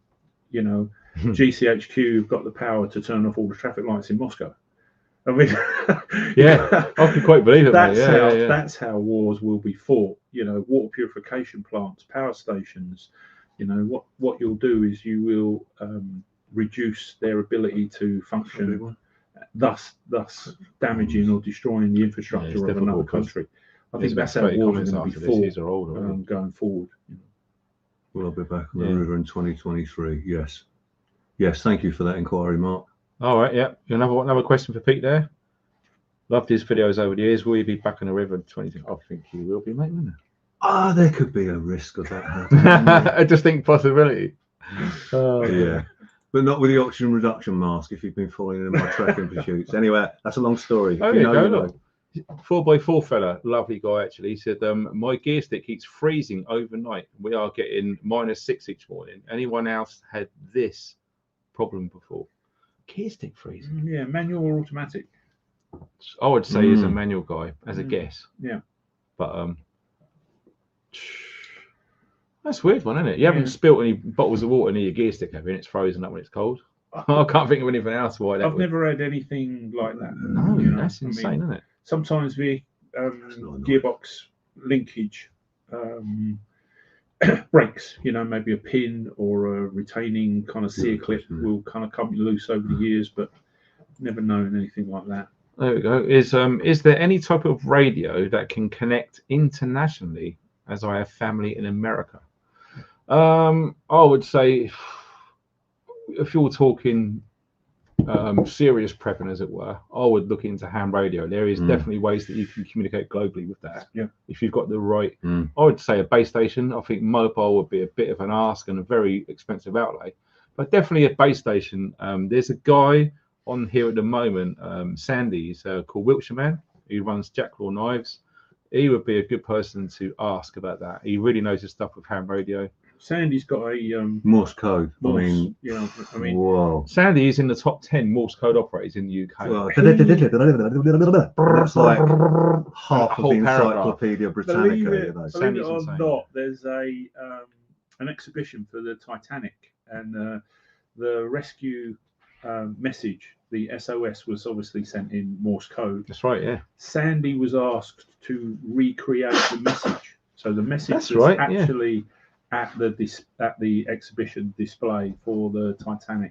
you know, GCHQ have got the power to turn off all the traffic lights in Moscow. I mean, yeah, I can quite believe it. That's how wars will be fought. You know, water purification plants, power stations. You know, what you'll do is you will reduce their ability to function, thus damaging or destroying the infrastructure of another country. I think that's how wars are going to be fought going forward. Well, I'll be back on the river in 2023. Yes. Yes, thank you for that inquiry, Mark. All right, yeah. Another question for Pete there. Loved his videos over the years. Will you be back on the river in 2023? I think you will be, mate, won't you? There could be a risk of that happening. I just think possibility. Yeah. But not with the oxygen reduction mask, if you've been following in my trekking pursuits. Anyway, that's a long story. Oh, yeah, go, look. 4x4 fella, lovely guy actually. He said, my gear stick keeps freezing overnight. We are getting -6 each morning. Anyone else had this problem before? Gear stick freezing? Yeah, manual or automatic? I would say he's a manual guy, as a guess. Yeah. But that's a weird one, isn't it? You haven't spilt any bottles of water near your gear stick, have you? And it's frozen up when it's cold. I can't think of anything else why that I've never had anything like that. No, you know? That's insane, isn't it? Sometimes the gearbox linkage breaks, you know, maybe a pin or a retaining kind of sear clip will kind of come loose over the years, but never known anything like that. There we go. Is there any type of radio that can connect internationally, as I have family in America? I would say if you're talking serious prepping, as it were, I would look into ham radio. There is definitely ways that you can communicate globally with that. Yeah. If you've got the right, I would say a base station. I think mobile would be a bit of an ask and a very expensive outlay, but definitely a base station. There's a guy on here at the moment, Sandy, he's called Wiltshireman. He runs Jacklaw Knives. He would be a good person to ask about that. He really knows his stuff with ham radio. Sandy's got a Morse code. Morse, I mean, whoa. Sandy is in the top 10 Morse code operators in the UK. Well, that's like half of the Encyclopedia Britannica. Believe it or not, there's an exhibition for the Titanic, and the rescue message, the SOS, was obviously sent in Morse code. That's right, yeah. Sandy was asked to recreate the message, so the message actually at the exhibition display for the Titanic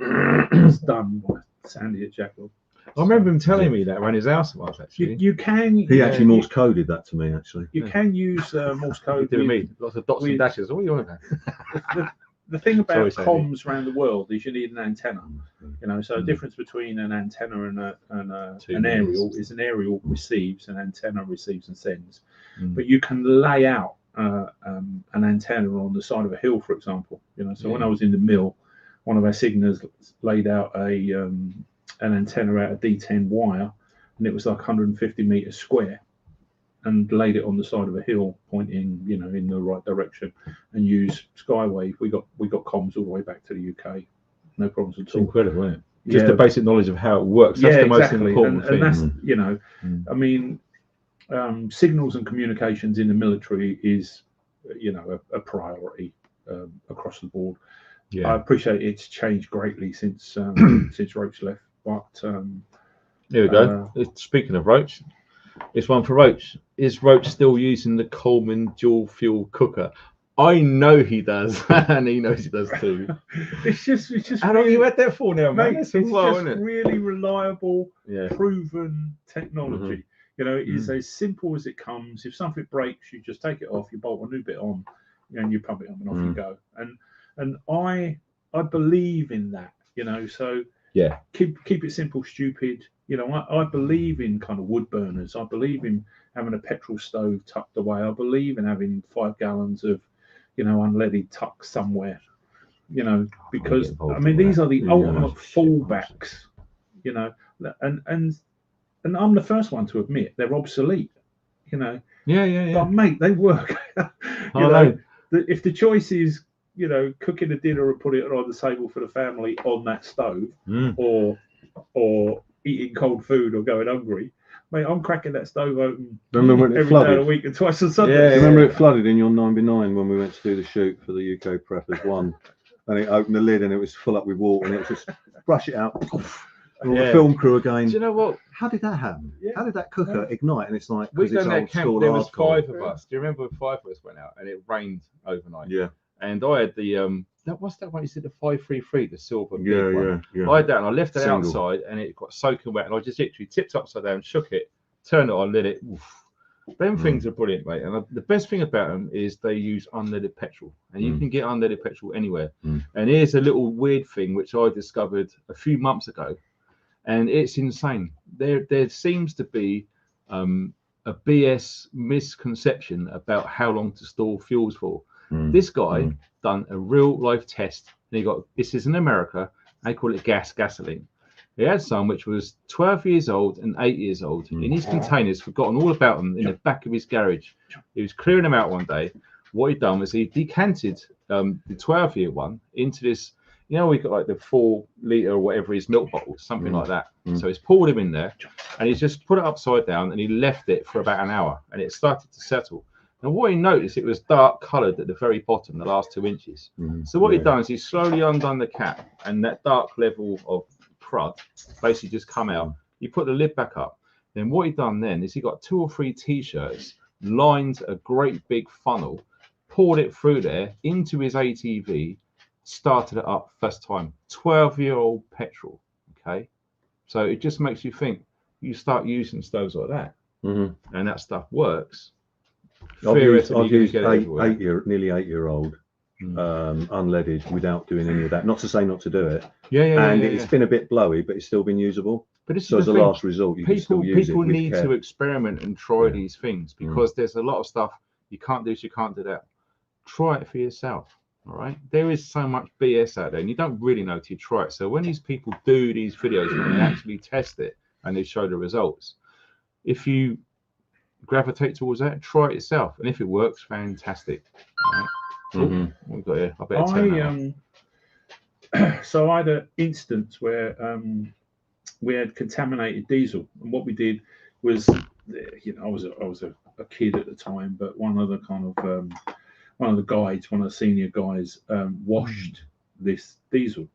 was done by Sandy at Jacklaw. I remember him telling me that around his house once. Actually, you can. He actually Morse coded that to me. Actually, you can use Morse code. With me, lots of dots and dashes. What are you on about? The thing about comms around the world is you need an antenna. You know, so the difference between an antenna and an aerial is an aerial receives, an antenna receives and sends. But you can lay out an antenna on the side of a hill, for example. You know, so when I was in the mill, one of our signers laid out an antenna out of D10 wire, and it was like 150 meters square, and laid it on the side of a hill, pointing, you know, in the right direction, and use Skywave. We got comms all the way back to the UK, no problems at all. Incredible, isn't it? Just the basic knowledge of how it works. That's the most important thing. And that's, you know, I mean, signals and communications in the military is, you know, a priority across the board. Yeah. I appreciate it's changed greatly since Roach left, but here we go. Speaking of Roach, it's one for Roach. Is Roach still using the Coleman dual fuel cooker? I know he does, and he knows he does too. It's just. How long you had that for now, mate? It's just really reliable, proven technology. You know, it is as simple as it comes. If something breaks, you just take it off, you bolt a new bit on, and you pump it up, and off you go. And I believe in that. You know, so keep it simple, stupid. You know, I believe in kind of wood burners. I believe in having a petrol stove tucked away. I believe in having 5 gallons of, you know, unleaded tucked somewhere. You know, because I mean these are the ultimate fallbacks. You know, and I'm the first one to admit they're obsolete. You know. Yeah. But mate, they work. you know, if the choice is you know, cooking a dinner and putting it on the table for the family on that stove, or eating cold food or going hungry, mate, I'm cracking that stove open Remember when it every day of flooded? the week and twice on Sunday. Yeah, Remember it flooded in your 9x9 when we went to do the shoot for the UK Preppers 1, and it opened the lid and it was full up with water, and it was just brush it out. And all the film crew again. Do you know what? How did that happen? Yeah. How did that cooker ignite? And it's like, We because it's done that old camp. school There was hardcore. 5 of us. Do you remember when 5 of us went out and it rained overnight? Yeah. And I had the what's that one? You said the 533, the silver big Yeah, one. yeah, yeah. I had that and I left it Single. outside and it got soaking wet, and I just literally tipped upside down, shook it, turned it on, lit it. Oof. Them things are brilliant, mate. And the best thing about them is they use unleaded petrol, and you can get unleaded petrol anywhere. And here's a little weird thing which I discovered a few months ago, and it's insane. There seems to be a BS misconception about how long to store fuels for. This guy done a real life test, and he got, this is in America, they call it gasoline. He had some which was 12 years old and 8 years old in his containers, forgotten all about them in the back of his garage. He was clearing them out one day. What he'd done was he decanted the 12-year one into this, you know, we got like the 4 litre or whatever his milk bottles, something like that. So he's poured him in there and he's just put it upside down and he left it for about an hour and it started to settle. And what he noticed, it was dark coloured at the very bottom, the last 2 inches. So what he'd done is he slowly undone the cap, and that dark level of crud basically just come out. You put the lid back up. Then what he done then is he got 2 or 3 t-shirts, lined a great big funnel, poured it through there into his ATV, started it up first time. 12-year-old petrol. Okay, so it just makes you think. You start using stoves like that, and that stuff works. I've used nearly 8 year old unleaded without doing any of that. Not to say not to do it. It's been a bit blowy, but it's still been usable. But so as a last result, you can still use it. People need to experiment and try these things, because there's a lot of stuff you can't do this, you can't do that. Try it for yourself. All right, there is so much BS out there, and you don't really know till you try it. So when these people do these videos and they actually test it and they show the results, if you gravitate towards that, try it yourself, and if it works, fantastic. All right. We've got here. I better so I had an instance where we had contaminated diesel, and what we did was, you know, I was a kid at the time, but one of the guides, one of the senior guys, washed this diesel,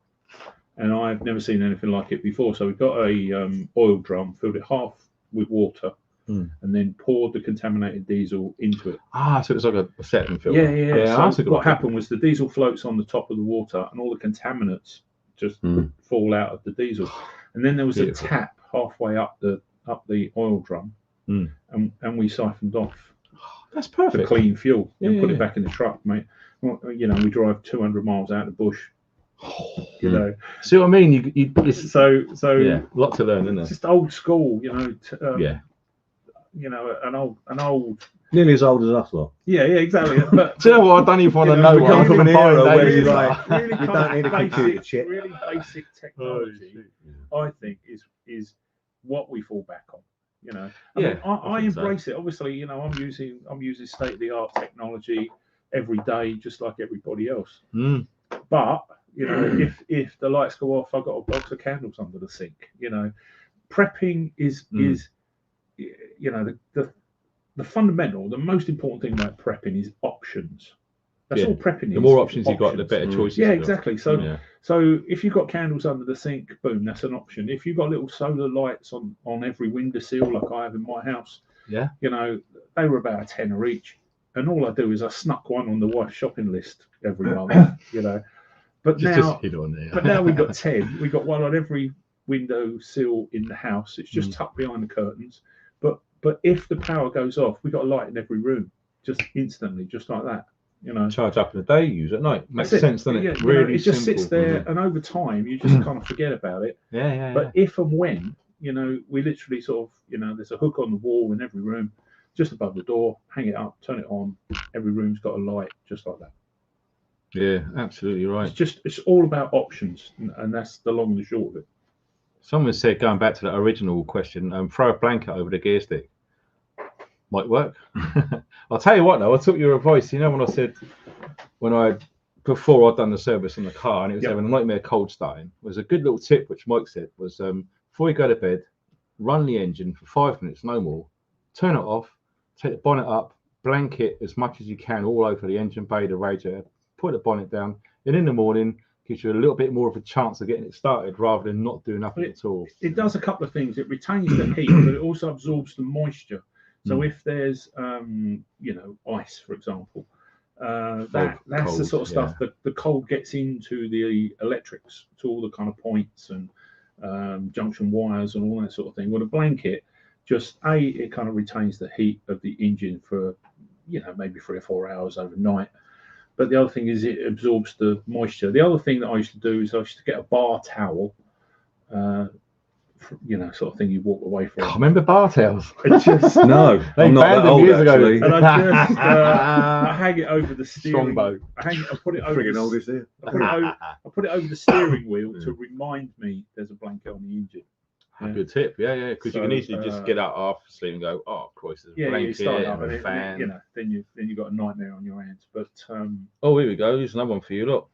and I've never seen anything like it before. So we got a oil drum, filled it half with water, and then poured the contaminated diesel into it. So it's like a setting filter. Yeah. So what happened was the diesel floats on the top of the water, and all the contaminants just fall out of the diesel. And then there was a tap halfway up the oil drum, and we siphoned off. That's perfect. The clean fuel and put it back in the truck, mate. You know, we drive 200 miles out of the bush. You know, see what I mean? So yeah, a lot to learn, isn't there? Just old school, you know. You know, an old, nearly as old as us lot. Yeah, exactly. But do you know what? I don't even want to know what from an era where you like, really you don't need a computer chip. Really basic technology, I think, is what we fall back on. You know, I embrace it. Obviously, you know, I'm using state of the art technology every day, just like everybody else. But you know, if the lights go off, I've got a box of candles under the sink. You know, prepping is you know, the fundamental, the most important thing about prepping is options. That's all prepping is. The more options you've got, the better choices. Yeah, exactly. So if you've got candles under the sink, boom, that's an option. If you've got little solar lights on every windowsill, like I have in my house, you know, they were about a tenner each. And all I do is I snuck one on the wife's shopping list every month, you know. But now we've got 10. We've got one on every windowsill in the house. It's just tucked behind the curtains. But if the power goes off, we've got a light in every room, just instantly, just like that. You know, charge up in the day, use at night. Makes sense, doesn't it? Really, you know, it just sits there, and over time, you just kind of forget about it. But if and when, you know, we literally sort of, you know, there's a hook on the wall in every room, just above the door, hang it up, turn it on. Every room's got a light, just like that. Yeah, absolutely right. It's all about options, and that's the long and the short of it. Someone said, going back to the original question, throw a blanket over the gear stick. Might work. I'll tell you what, though, I took your advice. You know, when I said, when I before I'd done the service on the car, and it was Yep. having a nightmare cold starting. Was a good little tip which Mike said was before you go to bed, run the engine for 5 minutes, no more. Turn it off, take the bonnet up, blanket as much as you can all over the engine bay, the radiator, put the bonnet down, and in the morning gives you a little bit more of a chance of getting it started rather than not doing nothing at all. It does a couple of things. It retains the heat, but it also absorbs the moisture. So if there's, ice, for example, that's cold, the sort of stuff that the cold gets into the electrics, to all the kind of points and junction wires and all that sort of thing. Well, a blanket, just it kind of retains the heat of the engine for, maybe 3 or 4 hours overnight. But the other thing is it absorbs the moisture. The other thing that I used to do is I used to get a bar towel, sort of thing you walk away from. I remember bar towels. No, I'm not that old actually. And I just I hang it over the steering. Strongbow. I put it over. Friggin' old is here. I put it over the steering wheel to remind me there's a blanket on the engine. Good tip, yeah, because you can easily just get out after sleep and go, oh, Christ, there's a blanket and a fan. Then you got a nightmare on your hands. But oh, here we go. Here's another one for you. Look,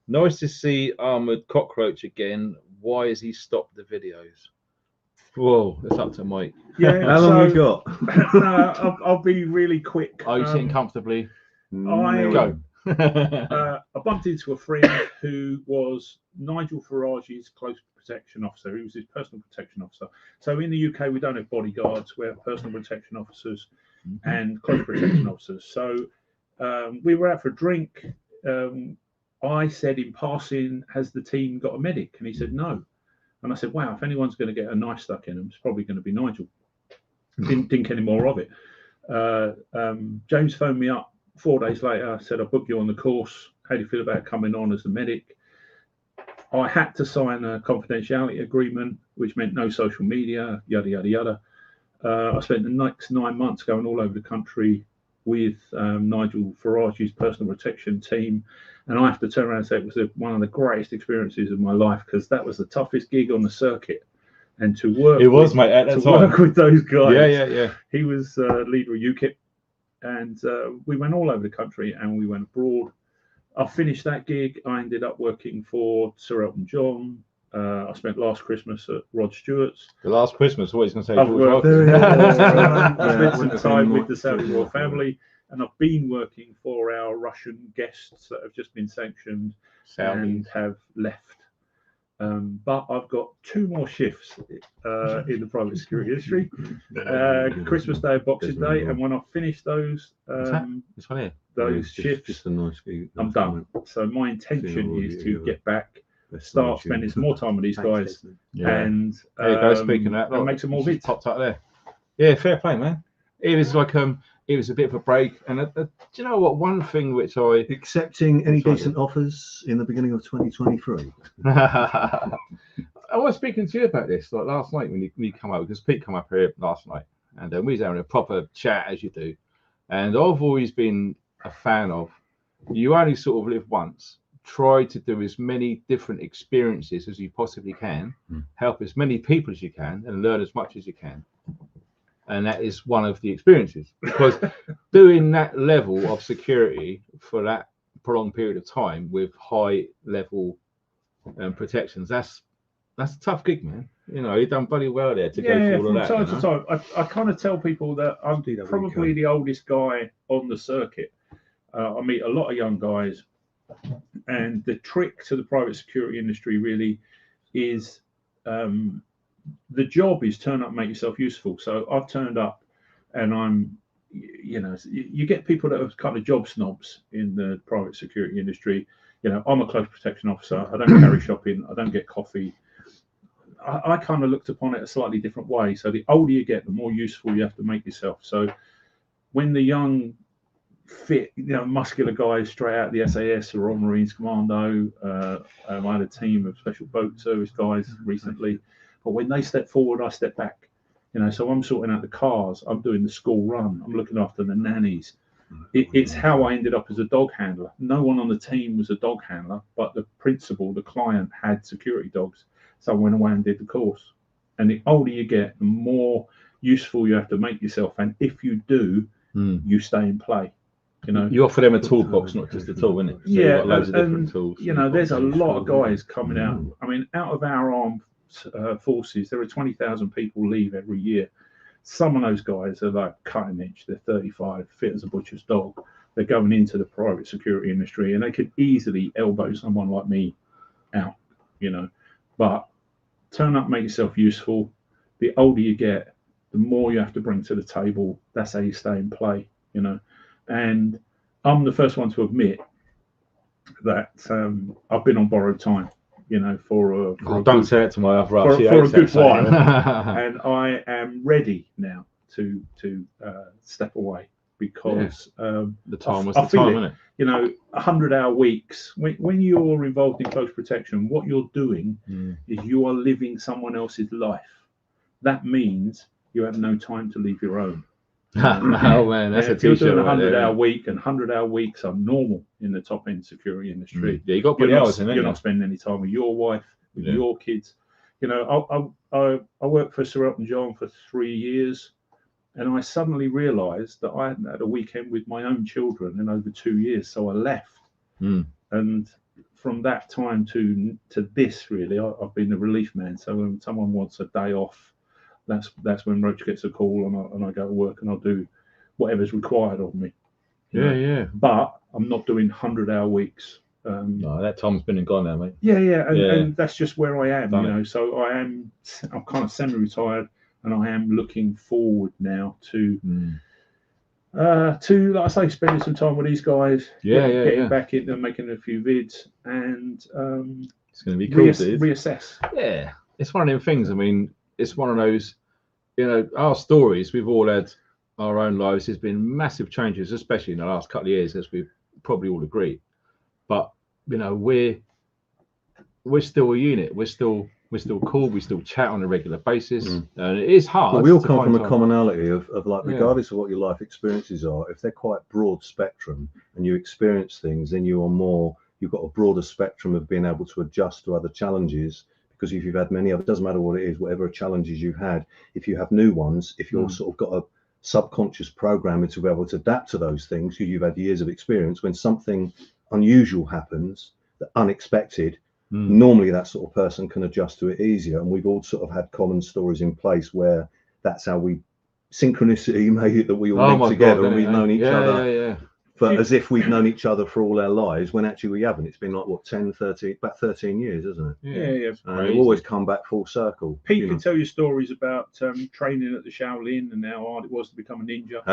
nice to see Armoured Cockroach again. Why has he stopped the videos? Whoa, it's up to Mike. Yeah, how long you got? I'll be really quick. Are you sitting comfortably? Go. I bumped into a friend who was Nigel Farage's close protection officer. He was his personal protection officer. So in the UK, we don't have bodyguards. We have personal protection officers and close protection officers. So we were out for a drink. I said in passing, has the team got a medic? And he said, no. And I said, wow, if anyone's going to get a knife stuck in them, it's probably going to be Nigel. Didn't think any more of it. James phoned me up 4 days later, said, I booked you on the course. How do you feel about coming on as the medic? I had to sign a confidentiality agreement, which meant no social media, yada, yada, yada. I spent the next 9 months going all over the country with Nigel Farage's personal protection team. And I have to turn around and say it was one of the greatest experiences of my life, because that was the toughest gig on the circuit. And to work, mate, at that time. Work with those guys. Yeah. He was leader of UKIP, and we went all over the country and we went abroad. I finished that gig. I ended up working for Sir Elton John. I spent last Christmas at Rod Stewart's. The last Christmas, what he's going to say? I spent some time with the Saudi royal family, and I've been working for our Russian guests that have just been sanctioned and have left. But I've got 2 more shifts in the private security industry. Christmas Day and Boxing Day, and when I finish those this one here? Those shifts, just a nice gig. I'm done. So my intention is to get back, start spending some more time with these guys, and there you go. Speaking of that, and make some more vids. Popped up there. Yeah, fair play, man. It was like it was a bit of a break, and do you know what? One thing which I accepting any decent offers in the beginning of 2023. I was speaking to you about this like last night when you come up, because Pete come up here last night, and we was having a proper chat as you do, and I've always been a fan of, you only sort of live once. Try to do as many different experiences as you possibly can, help as many people as you can, and learn as much as you can. And that is one of the experiences, because doing that level of security for that prolonged period of time with high level protections, that's a tough gig, man. You've done bloody well there to go through all of that. From time to time, I kind of tell people that I'm probably the oldest guy on the circuit. I meet a lot of young guys, and the trick to the private security industry really is the job is turn up, make yourself useful. So I've turned up, and I'm, you get people that are kind of job snobs in the private security industry. I'm a close protection officer. I don't carry shopping. I don't get coffee. I kind of looked upon it a slightly different way. So the older you get, the more useful you have to make yourself. So when the young, fit, muscular guys straight out of the SAS or Royal Marines Commando, I had a team of special boat service guys recently, but when they step forward, I step back. So I'm sorting out the cars, I'm doing the school run, I'm looking after the nannies. It's how I ended up as a dog handler. No one on the team was a dog handler, but the principal, the client, had security dogs. So I went away and did the course. And the older you get, the more useful you have to make yourself. And if you do, you stay in play. You know, you offer them a toolbox, not just a tool, isn't it? So you've got loads of different tools. You know, there's a lot of guys coming out. I mean, out of our armed forces, there are 20,000 people leave every year. Some of those guys are like cutting edge. They're 35, fit as a butcher's dog. They're going into the private security industry, and they could easily elbow someone like me out, you know. But turn up, make yourself useful. The older you get, the more you have to bring to the table. That's how you stay in play, you know. And I'm the first one to admit that I've been on borrowed time, you know, for don't say it to my other half. For a good while, and I am ready now to step away because the time was the time, isn't it? You know, 100-hour weeks. When you're involved in close protection, what you're doing is you are living someone else's life. That means you have no time to leave your own. Oh man, that's a if you're t-shirt. doing a 100-hour right week, and 100-hour weeks are normal in the top end security industry. Yeah, you got to put the hours in. You're not spending any time with your wife, with your kids. You know, I worked for Sir Elton John for 3 years, and I suddenly realised that I hadn't had a weekend with my own children in over 2 years. So I left, and from that time to this, really, I've been the relief man. So when someone wants a day off, that's when Roach gets a call, and I go to work, and I'll do whatever's required of me. Yeah. But I'm not doing 100-hour weeks. No, that time's been and gone now, mate. And that's just where I am, you know. So I'm kind of semi-retired, and I am looking forward now to like I say, spending some time with these guys. Getting back in and making a few vids, and it's going to be cool, reassess. Yeah, it's one of them things. I mean, it's one of those, you know, our stories, we've all had our own lives. There's been massive changes, especially in the last couple of years, as we've probably all agreed. But, you know, we're still a unit. We're still cool. We still chat on a regular basis. And it is hard. But we all come from a commonality of like, regardless of what your life experiences are, if they're quite broad spectrum and you experience things, then you've got a broader spectrum of being able to adjust to other challenges. Because if you've had many of it, doesn't matter what it is, whatever challenges you've had, if you have new ones, if you're sort of got a subconscious programming to be able to adapt to those things, because you've had years of experience, when something unusual happens, unexpected, normally that sort of person can adjust to it easier. And we've all sort of had common stories in place where that's how synchronicity made it that we all linked together, and we've known each other. But as if we've known each other for all our lives, when actually we haven't. It's been like, what, about 13 years, isn't it? Yeah. And we've always come back full circle. Pete can tell you stories about training at the Shaolin and how hard it was to become a ninja.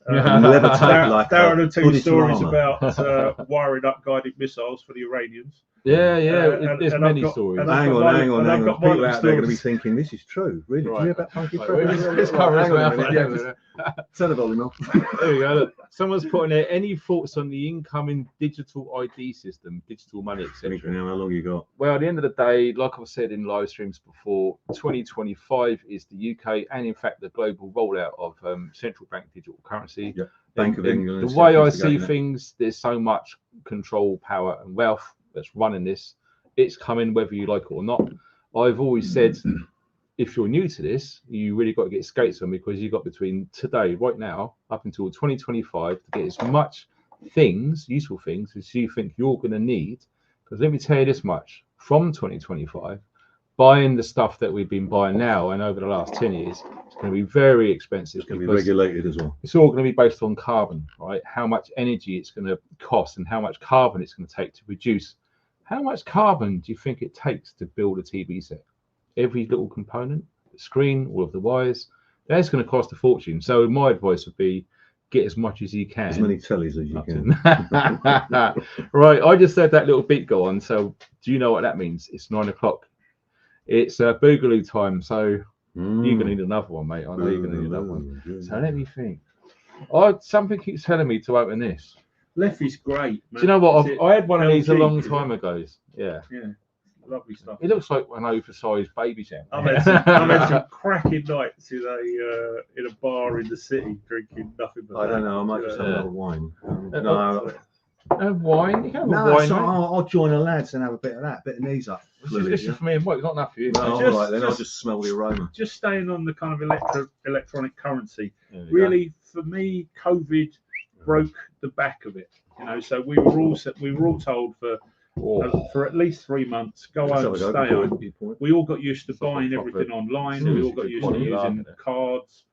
Darren will tell you stories about wiring up guided missiles for the Iranians. There's many stories. Hang on. People out there are going to be thinking, this is true. Really? Right. Did you hear about Funky Fred? Turn the volume off. There we go. Look, someone's putting there, any thoughts on the incoming digital ID system, digital money, etc.? How long you got? Well, at the end of the day, like I've said in live streams before, 2025 is the UK and, in fact, the global rollout of central bank digital currency. Yeah. Bank of England. The way I see things, there's so much control, power, and wealth that's running this. It's coming whether you like it or not. I've always said, if you're new to this, you really got to get skates on, because you've got between today, right now, up until 2025 to get as much useful things, as you think you're going to need. Because let me tell you this much, from 2025, buying the stuff that we've been buying now and over the last 10 years, it's going to be very expensive. It's going to be regulated as well. It's all going to be based on carbon, right? How much energy it's going to cost and how much carbon it's going to take to produce. How much carbon do you think it takes to build a TV set? Every little component, the screen, all of the wires, that's going to cost a fortune. So my advice would be, get as much as you can. As many tellies as you can. Right, I just said that little beat go on. So do you know what that means? It's 9 o'clock. It's boogaloo time. So you're going to need another one, mate. I know you're going to need another one. So let me think. Something keeps telling me to open this. Leffy's great, man. Do you know what? I had one of these a long time ago. Yeah. Lovely stuff. It looks like an oversized baby shower. I've had some cracking nights in a bar in the city drinking nothing but I don't know. I might just have another wine. Wine? You can have wine. So I'll join the lads and have a bit of that, bit of knees up. This is for me and Mike, not enough for you. No, all right, then I'll just smell the aroma. Just staying on the kind of electronic currency. Really, for me, COVID broke the back of it. You know, so we were all told for at least 3 months, go home, stay home. We all got used to buying everything online. We all got used to using cards.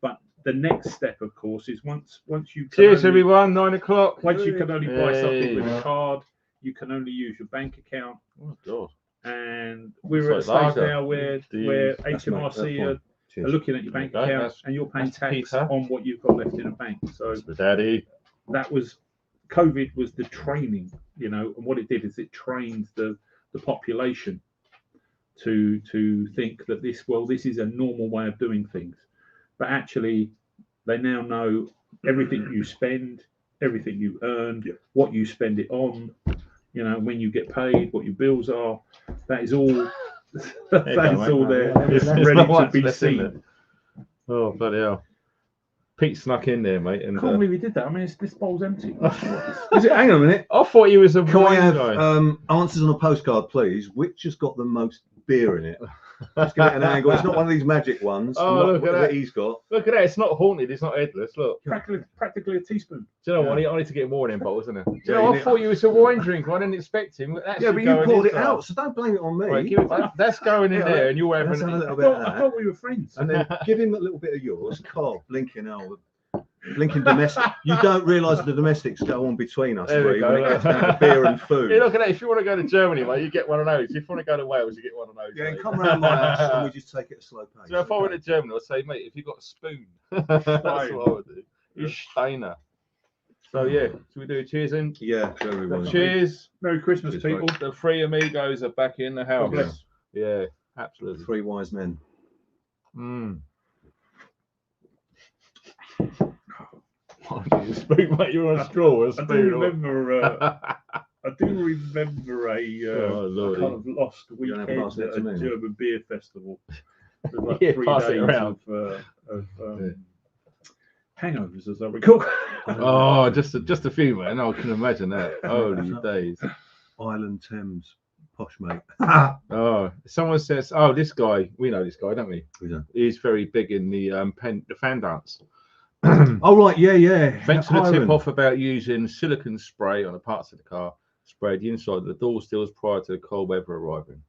But the next step, of course, is once you cheers everyone, 9 o'clock. Once you can only buy something with a card, you can only use your bank account. Oh God. And we're at a stage now where HMRC are looking at your bank account and you're paying tax on what you've got left in a bank. So Daddy, that was COVID was the training, you know, and what it did is it trained the population to think that this is a normal way of doing things. But actually they now know everything you spend, everything you earn, what you spend it on, you know, when you get paid, what your bills are. That is all that's all there. It's ready to be seen. Oh bloody hell. Pete snuck in there, mate. And I can't believe he did that. I mean, this bowl's empty. Is it? Hang on a minute. I thought he was a Can we wine have guy. answers on a postcard, please? Which has got the most beer in it? Let's get an angle. It's not one of these magic ones. Oh, look at that. He's got. Look at that. It's not haunted. It's not headless. Look. Practically a teaspoon. Do you know what? I need to get more in them bottles, isn't it? Do you know, I thought you was a wine drinker. I didn't expect him. Yeah, but you poured it out, so don't blame it on me. Right, that's going in there, and you're having a little I bit of thought, I thought we were friends. and then give him a little bit of yours. Carl, blinking domestic. You don't realise the domestics go on between us. There we go, when it gets down to beer and food. Hey, look at that. If you want to go to Germany, mate, you get one of those. If you want to go to Wales, you get one of those. Yeah, mate. come round my house and we just take it a slow pace. So if I went to Germany, I'd say, mate, if you got a spoon, that's what I would do. You Steiner. So yeah, should we do a cheers in? Yeah, to everyone. Cheers. Merry Christmas, Cheers, people. The three amigos are back in the house. God bless. Yeah, absolutely. 3 wise men. Mm. Spoon, mate, you're on a straw. I do remember a Lordy. kind of lost You don't have weekend to pass it at to a me. German beer festival. It was like Yeah, 3 pass it days around. of hangovers, as I recall. Oh, just a few, man. I can imagine that. Holy days. Island Thames, posh mate. Oh, someone says, oh, this guy, we know this guy, don't we? We don't. He's very big in the fan dance. Oh right, yeah. Venture the tip Hiram. off about using silicone spray on the parts of the car, spray the inside of the door stills prior to the cold weather arriving.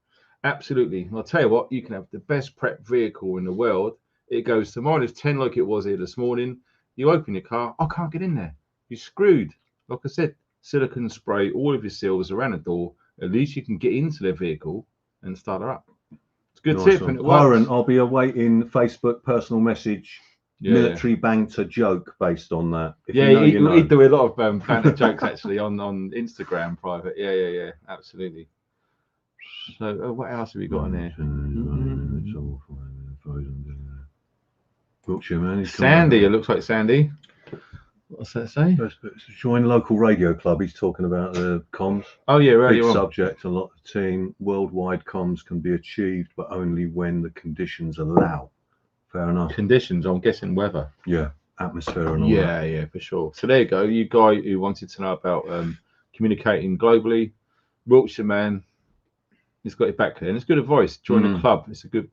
Absolutely. And I'll tell you what, you can have the best prep vehicle in the world. It goes to -10 like it was here this morning. You open your car, I can't get in there. You're screwed. Like I said, silicone spray all of your seals around the door. At least you can get into the vehicle and start her up. It's a good tip. And it works. Hiram, I'll be awaiting Facebook personal message. Yeah. Military banter joke based on that. If Yeah, you know, you know. he'd do a lot of banter jokes actually on Instagram private. Yeah, absolutely. So what else have we got in there? Wiltshire, man. Sandy, it looks like Sandy. What's that say? Join local radio club. He's talking about the comms. Oh yeah, Big radio. subject. A lot of team. Worldwide comms can be achieved, but only when the conditions allow. Fair enough. Conditions, I'm guessing weather. Yeah, atmosphere and all Yeah, that. yeah, for sure. So there you go. You guy who wanted to know about communicating globally, Wiltshire man, he's got it back there, and it's good advice. Join the club. It's a good.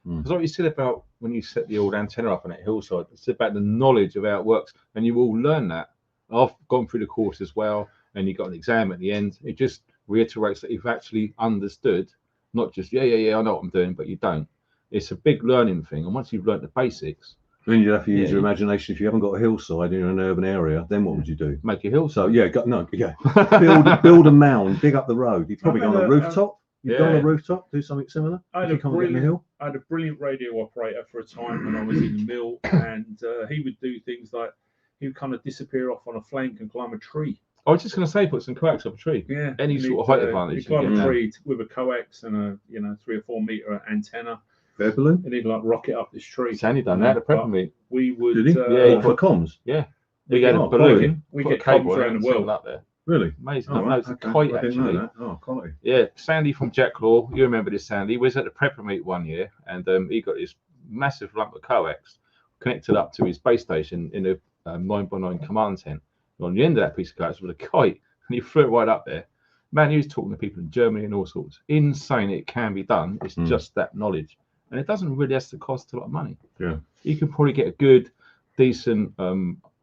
Because what you said about when you set the old antenna up on that hillside, it's about the knowledge of how it works, and you will learn that. I've gone through the course as well, and you got an exam at the end. It just reiterates that you've actually understood, not just I know what I'm doing, but you don't. It's a big learning thing, and once you've learned the basics, Then you have to use your imagination. If you haven't got a hillside in an urban area, then what would you do? make a hillside. So build a mound, dig up the road. You've probably gone on a rooftop. You've gone on a rooftop, do something similar. I had a brilliant radio operator for a time when I was in the mill, and he would do things like he would kind of disappear off on a flank and climb a tree. I was just going to say, put some coax up a tree. Yeah, Any sort of height advantage. He'd climb a tree with a coax and a 3 or 4 meter antenna. Air balloon? And he'd like rocket up this tree. Sandy done that at prep meet. We would. Did he? For comms. Yeah. We had a balloon. We get comms around the world. Up there. Really? Amazing. Oh, No, it's a kite actually. Oh, quality. Yeah, Sandy from Jacklaw. You remember this, Sandy? He was at the prepper meet one year, and he got this massive lump of coax connected up to his base station in a 9x9 command tent. And on the end of that piece of coax was a kite, and he flew it right up there. Man, he was talking to people in Germany and all sorts. Insane. It can be done. It's just that knowledge. And it doesn't really have to cost a lot of money. Yeah. You can probably get a good, decent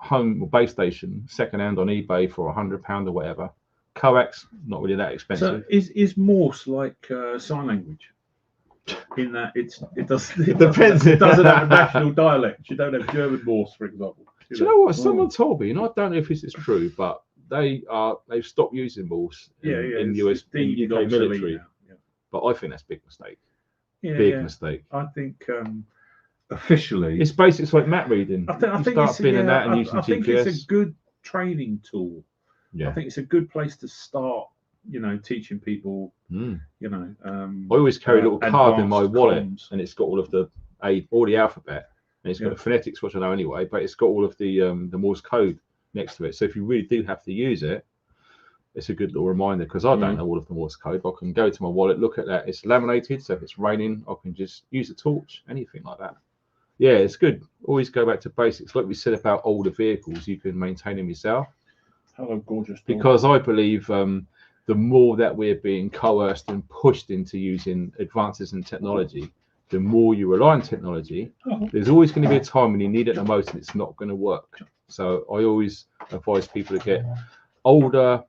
home or base station second hand on eBay for £100 or whatever. Coax, not really that expensive. So is Morse like sign language? In that it depends. It doesn't have a national dialect. You don't have German Morse, for example. Do you know what? Someone told me, and I don't know if this is true, but they've stopped using Morse in US in UK military. Yeah. But I think that's a big mistake. Yeah, Big mistake. I think Officially, it's basically it's like map reading. I think start it's, spinning that and using I think GPS. it's a good training tool. Yeah. I think it's a good place to start. Teaching people. Mm. I always carry a little card in my wallet, comms. and it's got all the alphabet, and it's got the phonetics, which I know anyway, but it's got all of the Morse code next to it. So if you really do have to use it, it's a good little reminder, because I don't know all of the Morse code. But I can go to my wallet, look at that. It's laminated, so if it's raining, I can just use a torch, anything like that. Yeah, it's good. Always go back to basics. Like we said about older vehicles, you can maintain them yourself. Hello, gorgeous. Because I believe the more that we're being coerced and pushed into using advances in technology, the more you rely on technology, there's always going to be a time when you need it the most and it's not going to work. So I always advise people to get older,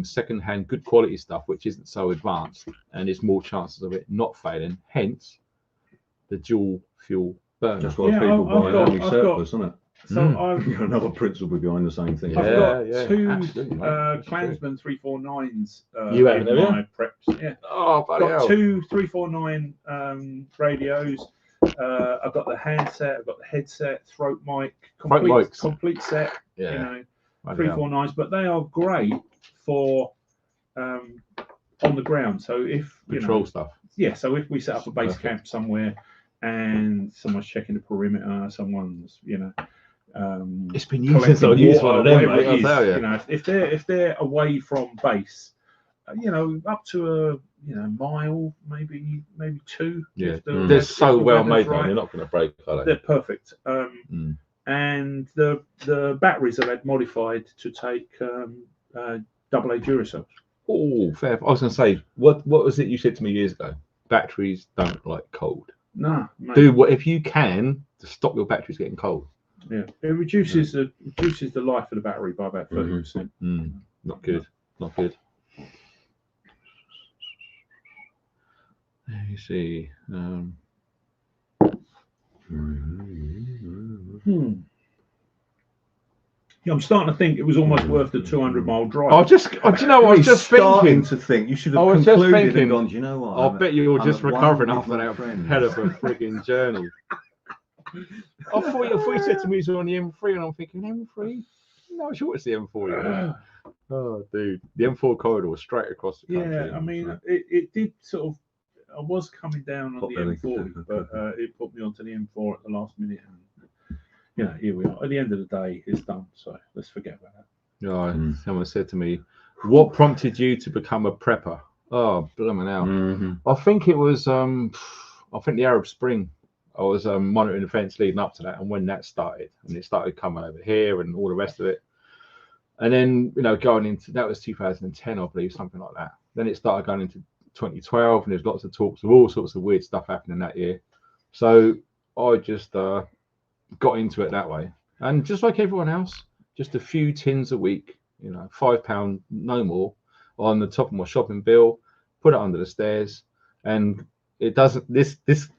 second-hand, good quality stuff, which isn't so advanced, and there's more chances of it not failing. Hence, the dual fuel burner. That's why people buy only surplus, isn't it? So I've another principle behind the same thing. I've got two absolutely, Klansman 349s you have, in my preps. Yeah. Oh, I've got two 349 radios. I've got the handset, I've got the headset, throat mic, complete set. Yeah. 349s, but they are great for on the ground. So if control stuff. Yeah. So if we set up a base camp somewhere and someone's checking the perimeter, someone's it's been years since I've used one of them, mate, I'll tell you. If they're away from base, up to a mile, maybe two. Yeah, they're so well made, right. They're not going to break, are they? They're perfect. And the batteries are modified to take AA Duracells. Oh, fair. I was going to say, what was it you said to me years ago? Batteries don't like cold. No, mate. Do what if you can to stop your batteries getting cold. Yeah, it reduces the life of the battery by about 30%. Not good. Not good. Let me see. Yeah, I'm starting to think it was almost worth the 200-mile drive. Do you know what I was just thinking? To think you should have concluded and gone. Do you know what? I bet you were just recovering after that hell of a frigging journey. I thought you said to me it was on the M3, and I'm thinking M3. No, sure it's the M4. Oh, dude, the M4 corridor was straight across the country. Yeah, I mean, it did sort of. I was coming down on the M40, but it put me onto the M4 at the last minute. And, here we are. At the end of the day, it's done. So let's forget about that. Yeah, someone said to me, "What prompted you to become a prepper?" Oh, blooming out. I think it was. I think the Arab Spring. I was monitoring events leading up to that, and when that started, and it started coming over here and all the rest of it, and then going into that was 2010, I believe, something like that. Then it started going into 2012, and there's lots of talks of all sorts of weird stuff happening that year. So I just got into it that way, and just like everyone else, just a few tins a week, £5, no more, on the top of my shopping bill, put it under the stairs, and it doesn't. This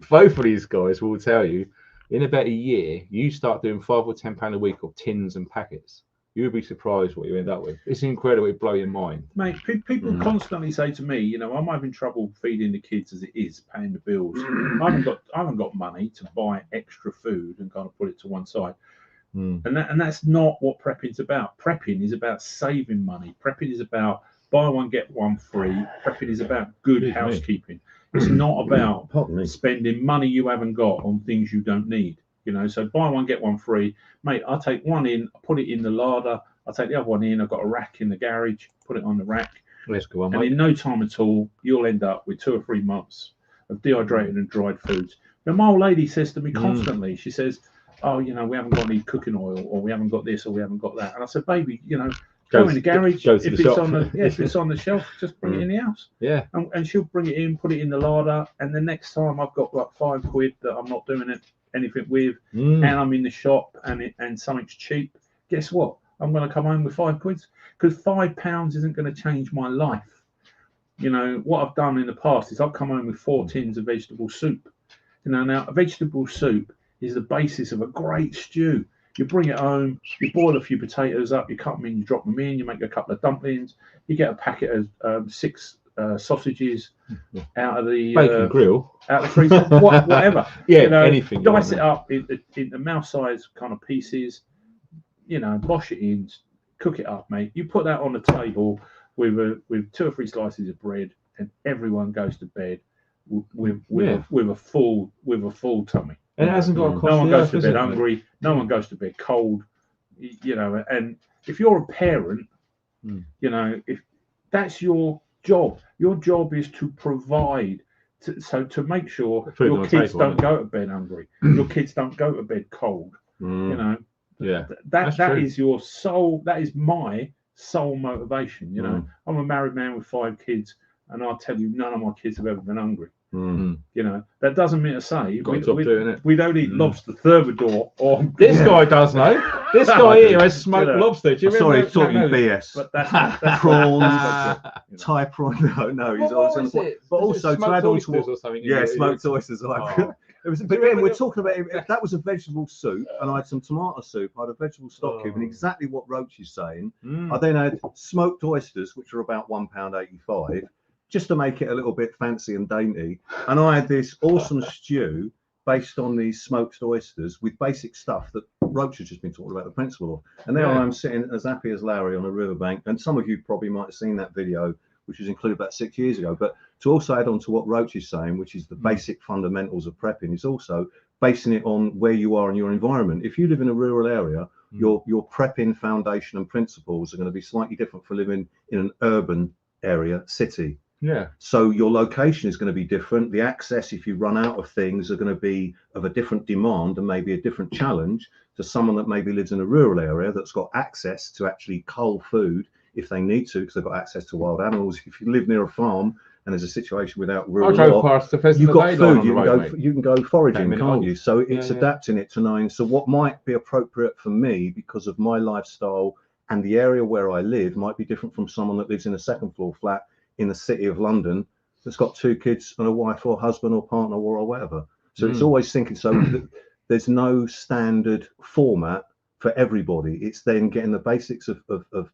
both of these guys will tell you, in about a year, you start doing £5 or £10 a week of tins and packets. You'll be surprised what you end up with. It's incredible. It blow your mind. Mate, people constantly say to me, I'm having trouble feeding the kids as it is, paying the bills. I haven't got money to buy extra food and kind of put it to one side. And that's not what prepping's about. Prepping is about saving money. Prepping is about buy one, get one free. Prepping is about good housekeeping. It's not about spending money you haven't got on things you don't need. So buy one, get one free. Mate, I take one in, I put it in the larder. I take the other one in. I've got a rack in the garage, put it on the rack. Let's go on, and in no time at all, you'll end up with 2 or 3 months of dehydrated and dried foods. Now, my old lady says to me constantly, she says, "Oh, we haven't got any cooking oil, or we haven't got this, or we haven't got that." And I said, "Baby, go in the garage. If it's on the shelf, just bring it in the house." Yeah. And she'll bring it in, put it in the larder, and the next time I've got like £5 that I'm not doing anything with, and I'm in the shop and something's cheap, guess what? I'm going to come home with £5 because £5 isn't going to change my life. You know, what I've done in the past is I've come home with 4 tins of vegetable soup. You know, now a vegetable soup is the basis of a great stew. You bring it home, you boil a few potatoes up, you cut them in, you drop them in, you make a couple of dumplings, you get a packet of 6 sausages out of the bacon grill, out of the freezer, whatever. Yeah, you know, anything. Dice it up into mouse-sized kind of pieces. You know, bosh it in, cook it up, mate. You put that on the table with 2 or 3 slices of bread, and everyone goes to bed with a full tummy. And it hasn't got to cost no one the goes earth, to is bed it, hungry. mate? No one goes to bed cold. You know, and if you're a parent, you know, if that's your job is to provide. To make sure your kids don't go to bed hungry, your kids don't go to bed cold. You know, that is your sole. That is my sole motivation. You know, I'm a married man with 5 kids, and I'll tell you, none of my kids have ever been hungry. You know, that doesn't mean to say we don't eat lobster thermidor or this guy does know. This guy here has smoked lobster. Do you Sorry, talking BS. But that's prawns, Thai prawn. No, he's always on. But also to add on to what, smoked oysters. It was, but again, we're talking about if that was a vegetable soup, and I had some tomato soup. I had a vegetable stock cube, and exactly what Roach is saying. I then had smoked oysters, which are about £1.85. Just to make it a little bit fancy and dainty. And I had this awesome stew based on these smoked oysters with basic stuff that Roach has just been talking about the principle of. And there I am sitting as happy as Larry on a riverbank. And some of you probably might have seen that video, which was included about 6 years ago. But to also add on to what Roach is saying, which is the basic fundamentals of prepping, is also basing it on where you are in your environment. If you live in a rural area, your prepping foundation and principles are going to be slightly different for living in an urban area, city. Yeah. So your location is going to be different. The access, if you run out of things, are going to be of a different demand and maybe a different challenge to someone that maybe lives in a rural area that's got access to actually cull food if they need to, because they've got access to wild animals. If you live near a farm and there's a situation without rural, you've got food. You can go foraging, can't you? So it's adapting it to knowing. So what might be appropriate for me because of my lifestyle and the area where I live might be different from someone that lives in a 2nd floor flat in the city of London that's got 2 kids and a wife or husband or partner or whatever. So it's always thinking, so there's no standard format for everybody. It's then getting the basics of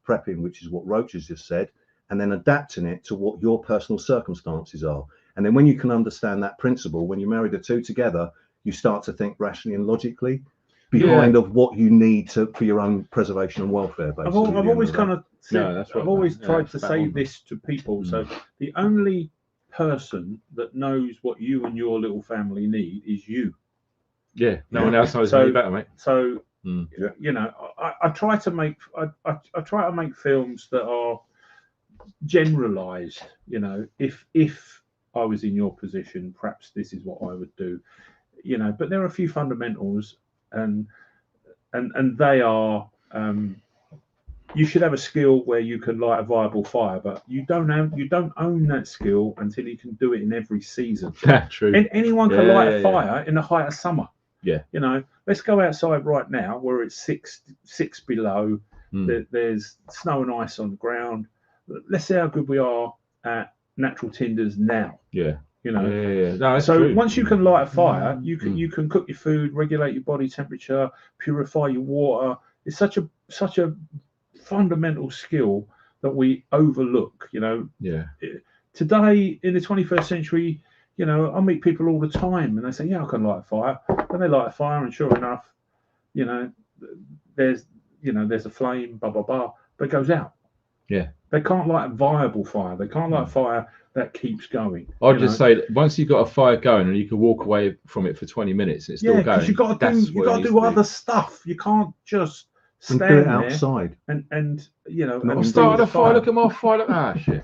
prepping, which is what Roach has just said, and then adapting it to what your personal circumstances are. And then when you can understand that principle, when you marry the 2 together, you start to think rationally and logically behind of what you need for your own preservation and welfare. Basically, I've always kind of said, I've always tried to say this to people. So the only person that knows what you and your little family need is you. Yeah, no one else knows any better, mate. So you know, I try to make I try to make films that are generalized. You know, if I was in your position, perhaps this is what I would do. You know, but there are a few fundamentals. And they are you should have a skill where you can light a viable fire, but you don't own that skill until you can do it in every season. True. Anyone can light a fire in the height of summer. Yeah. You know, let's go outside right now where it's six below. There's snow and ice on the ground. Let's see how good we are at natural tinders now. Yeah. You know, No, so true. once you can light a fire, you can cook your food, regulate your body temperature, purify your water. It's such a fundamental skill that we overlook. You know, today in the 21st century, you know, I meet people all the time, and they say, "Yeah, I can light a fire." Then they light a fire, and sure enough, you know, there's a flame, blah blah blah, but it goes out. Yeah, they can't light a viable fire. They can't light a fire that keeps going. I'd just say that once you've got a fire going and you can walk away from it for 20 minutes, it's still going. Yeah, because you've got to do other stuff. You can't just stand there outside and you know. I'm starting a fire. Look at my fire. Shit.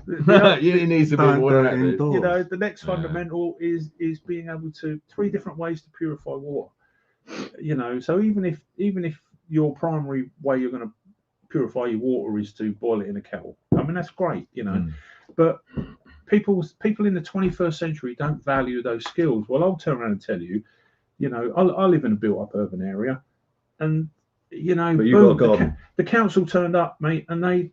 You need to be water indoors. You know, the next fundamental is being able to 3 different ways to purify water. You know, so even if your primary way you're going to purify your water is to boil it in a kettle, I mean that's great. You know, but people in the 21st century don't value those skills. Well, I'll turn around and tell you, you know, I live in a built-up urban area, and you know, But you boom, got a garden. the council turned up, mate, and they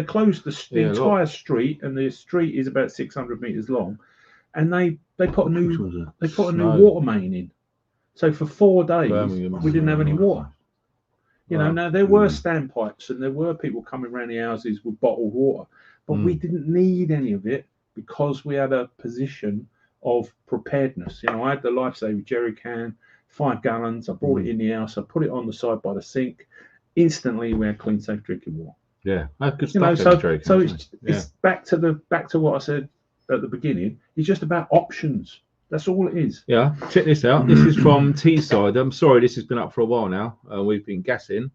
closed the entire street, and the street is about 600 meters long, and they put a new water main in. So for 4 days we didn't have any water. You know, now there were standpipes and there were people coming around the houses with bottled water, but we didn't need any of it because we had a position of preparedness. You know, I had the lifesaver jerry can, 5 gallons. I brought it in the house. I put it on the side by the sink. Instantly, we had clean, safe drinking water. Yeah, that's good You know, stuff. so it's back to what I said at the beginning. It's just about options. That's all it is. Yeah, check this out. This is from Teesside. I'm sorry, this has been up for a while now. We've been gassing.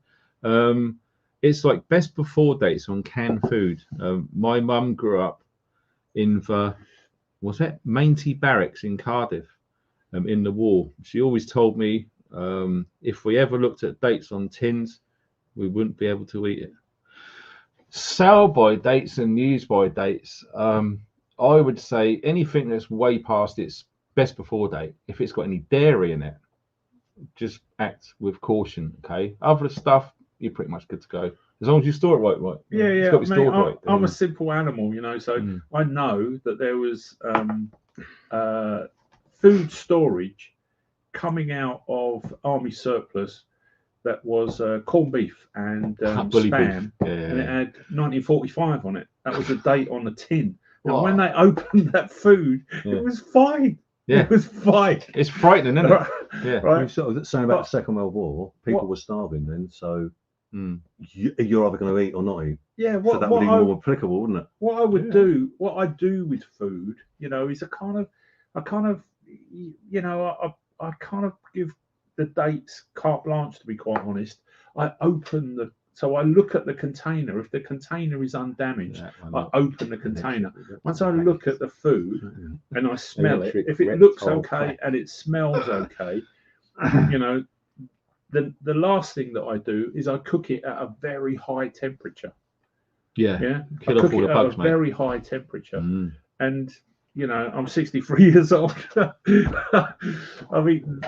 It's like best before dates on canned food. My mum grew up in the Mainty Barracks in Cardiff in the war. She always told me if we ever looked at dates on tins, we wouldn't be able to eat it. Sell by dates and use by dates. I would say anything that's way past its best before date, if it's got any dairy in it, just act with caution. Okay, other stuff you're pretty much good to go as long as you store it right. Yeah, it's got to be stored right. I'm a simple animal, you know, so I know that there was food storage coming out of army surplus that was corned beef and spam, and it had 1945 on it. That was the date on the tin. And when they opened that food, it was fine. Yeah, it was fine. It's frightening, isn't it? Yeah. Right. You're sort of saying about the Second World War, people were starving then, so you're either going to eat or not eat. Yeah, so that would be more applicable, wouldn't it? What I would do, what I do with food, you know, is I kind of, you know, I kind of give the dates carte blanche, to be quite honest. I look at the container. If the container is undamaged, I open the container. Once I look at the food and I smell it, if it looks okay and it smells okay, you know, the last thing that I do is I cook it at a very high temperature. Yeah. I cook it at a very high temperature. And you know, I'm 63 years old. I've eaten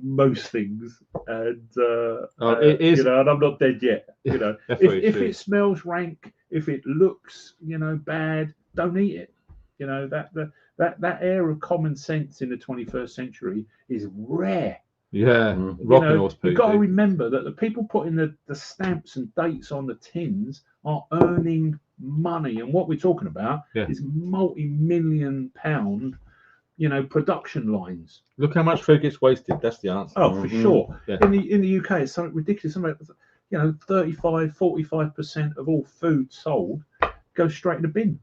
most things, and you know, and I'm not dead yet. You know, if it smells rank, if it looks, you know, bad, don't eat it. You know, that air of common sense in the 21st century is rare. Yeah, you've got to remember that the people putting the stamps and dates on the tins are earning money, and what we're talking about is multi-million pound, you know, production lines. Look how much food gets wasted. That's the answer. Oh, for sure. Yeah. In the UK, it's something ridiculous. Something, you know, 45% of all food sold goes straight in the bin.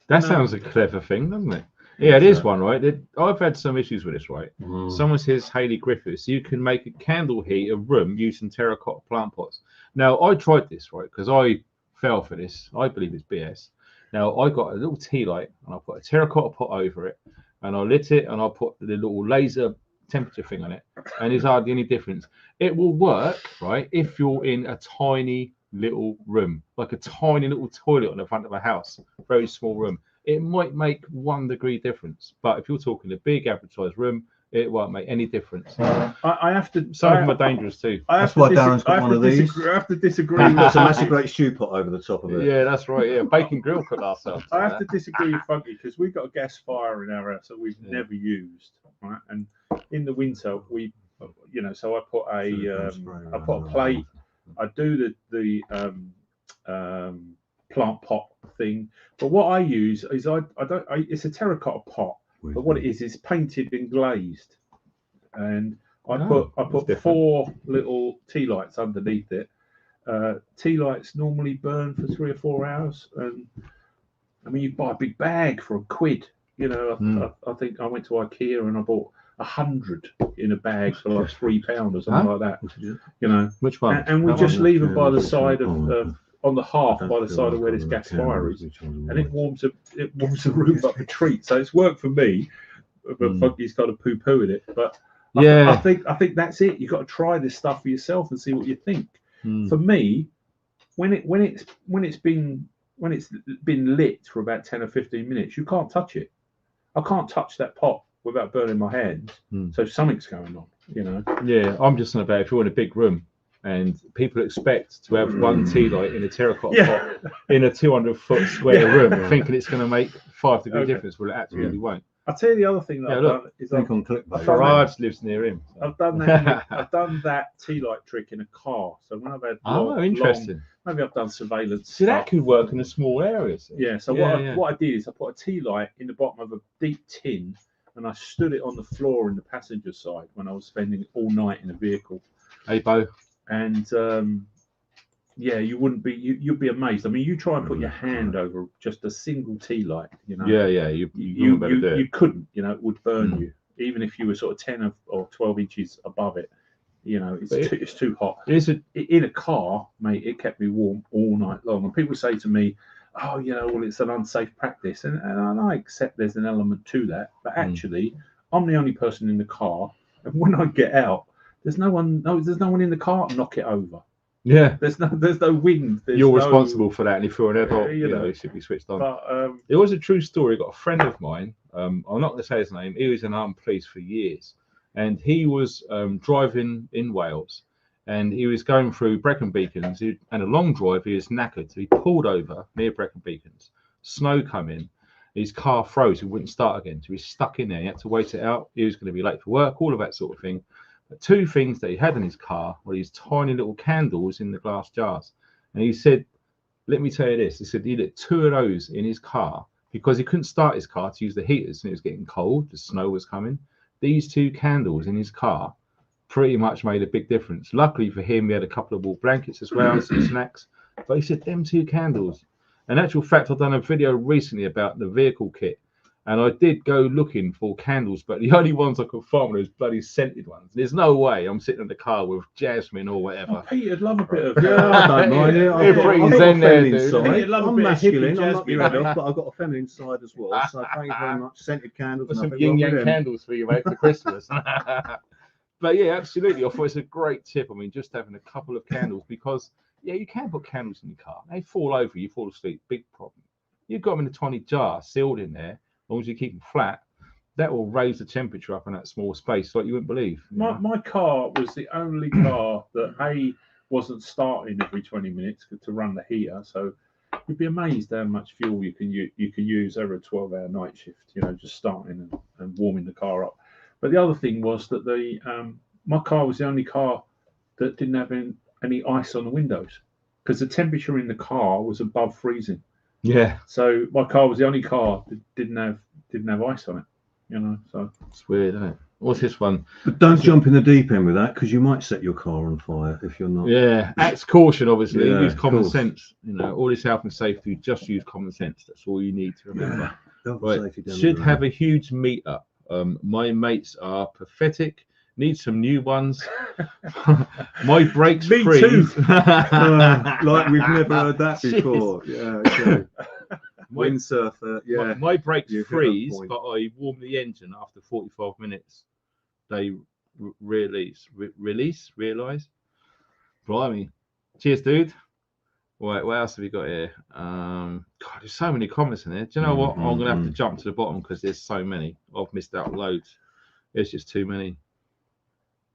That sounds a clever thing, doesn't it? Yeah, it is one, right? I've had some issues with this, right? Someone says, Hayley Griffiths, you can make a candle heat a room using terracotta plant pots. Now, I tried this, right? Because I fell for this. I believe it's BS. Now, I got a little tea light and I put a terracotta pot over it and I lit it and I put the little laser temperature thing on it, and there's hardly any difference. It will work, right, if you're in a tiny little room, like a tiny little toilet on the front of a house, very small room. It might make 1 degree difference, but if you're talking a big advertised room, it won't make any difference. I have to. Some of them are dangerous too. That's why Darren's got one of these. I have to disagree. You've got a massive great stew pot over the top of it. Yeah, that's right. Yeah, bacon grill cook ourselves. I have to disagree with Funky because we've got a gas fire in our house that we've never used. Right, and in the winter we, you know, so I put a plate. I do the plant pot thing, but what I use is it's a terracotta pot, but what it is painted and glazed, and I put 4 little tea lights underneath it. Tea lights normally burn for 3 or 4 hours, and I mean you buy a big bag for £1. You know, I think I went to IKEA and I bought 100 in a bag for like £3 or something like that. You know, which one? And we just leave them by the side of on the hearth by the side of where this gas fire is, and it warms the room up a treat. So it's worked for me, but Funky's kind of poo-pooing it. But I think that's it. You've got to try this stuff for yourself and see what you think. For me, when it's been lit for about 10 or 15 minutes, you can't touch it. I can't touch that pot without burning my hands. So something's going on, you know. Yeah, I'm just on about if you're in a big room and people expect to have one tea light in a terracotta pot in a 200-foot square room, thinking it's going to make 5-degree difference. Well, it absolutely won't. I'll tell you the other thing that I've done is Farage lives near him. So. I've done that. I've done that tea light trick in a car. So when I've had interesting. Maybe I've done surveillance. So that could work in a small area. So. Yeah. So what I did is I put a tea light in the bottom of a deep tin, and I stood it on the floor in the passenger side when I was spending all night in a vehicle. Hey, Bo. And you wouldn't be. You'd be amazed. I mean, you try and put your hand over just a single tea light. You know. Yeah. You couldn't. You know, it would burn you, even if you were sort of 10 or 12 inches above it. You know, it's too hot. In a car, mate, it kept me warm all night long. And people say to me, "Oh, you know, well, it's an unsafe practice," and I accept there's an element to that. But actually, I'm the only person in the car, and when I get out, there's no one in the car to knock it over. Yeah, there's no wind. You're responsible for that, and if you're an adult, you know, it should be switched on. But it was a true story. I got a friend of mine. I'm not going to say his name. He was in armed police for years, and he was driving in Wales, and he was going through Brecon Beacons. And a long drive. He was knackered, so he pulled over near Brecon Beacons. Snow come in. His car froze. It wouldn't start again, so he was stuck in there. He had to wait it out. He was going to be late for work. All of that sort of thing. But two things that he had in his car were these tiny little candles in the glass jars. And he said, let me tell you this. He said he lit 2 of those in his car because he couldn't start his car to use the heaters and it was getting cold. The snow was coming. These 2 candles in his car pretty much made a big difference. Luckily for him, he had a couple of wool blankets as well, some snacks. But he said, them 2 candles. In actual fact, I've done a video recently about the vehicle kit. And I did go looking for candles, but the only ones I could find were those bloody scented ones. There's no way I'm sitting in the car with jasmine or whatever. Oh, Peter'd love a bit of. I don't mind it. I've got a feminine side. I'm masculine. I'm not your head off, but I've got a feminine side as well. So thank you very much. Scented candles. Some yin yang candles for you, mate, for Christmas. But yeah, absolutely. I thought it's a great tip. I mean, just having a couple of candles because you can put candles in your car. They fall over, you fall asleep. Big problem. You've got them in a tiny jar, sealed in there. As long as you keep them flat, that will raise the temperature up in that small space like you wouldn't believe. My car was the only car that wasn't starting every 20 minutes to run the heater. So you'd be amazed how much fuel you can use over a 12-hour night shift. You know, just starting and warming the car up. But the other thing was that my car was the only car that didn't have any ice on the windows because the temperature in the car was above freezing. Yeah. So my car was the only car that didn't have ice on it. You know, so it's weird, isn't it? What's this one? But don't jump in the deep end with that because you might set your car on fire if you're not. Yeah, act caution, obviously. Use common sense. You know, all this health and safety, just use common sense. That's all you need to remember. Right. Should have a huge meetup. My mates are pathetic. Need some new ones. My brakes freeze. Like we've never heard that before. Yeah, okay. Windsurfer. Yeah. My brakes freeze, but I warm the engine after 45 minutes. They realize. Blimey. Cheers, dude. Right, what else have we got here? God, there's so many comments in there. Do you know what? I'm gonna have to jump to the bottom because there's so many. I've missed out loads. There's just too many.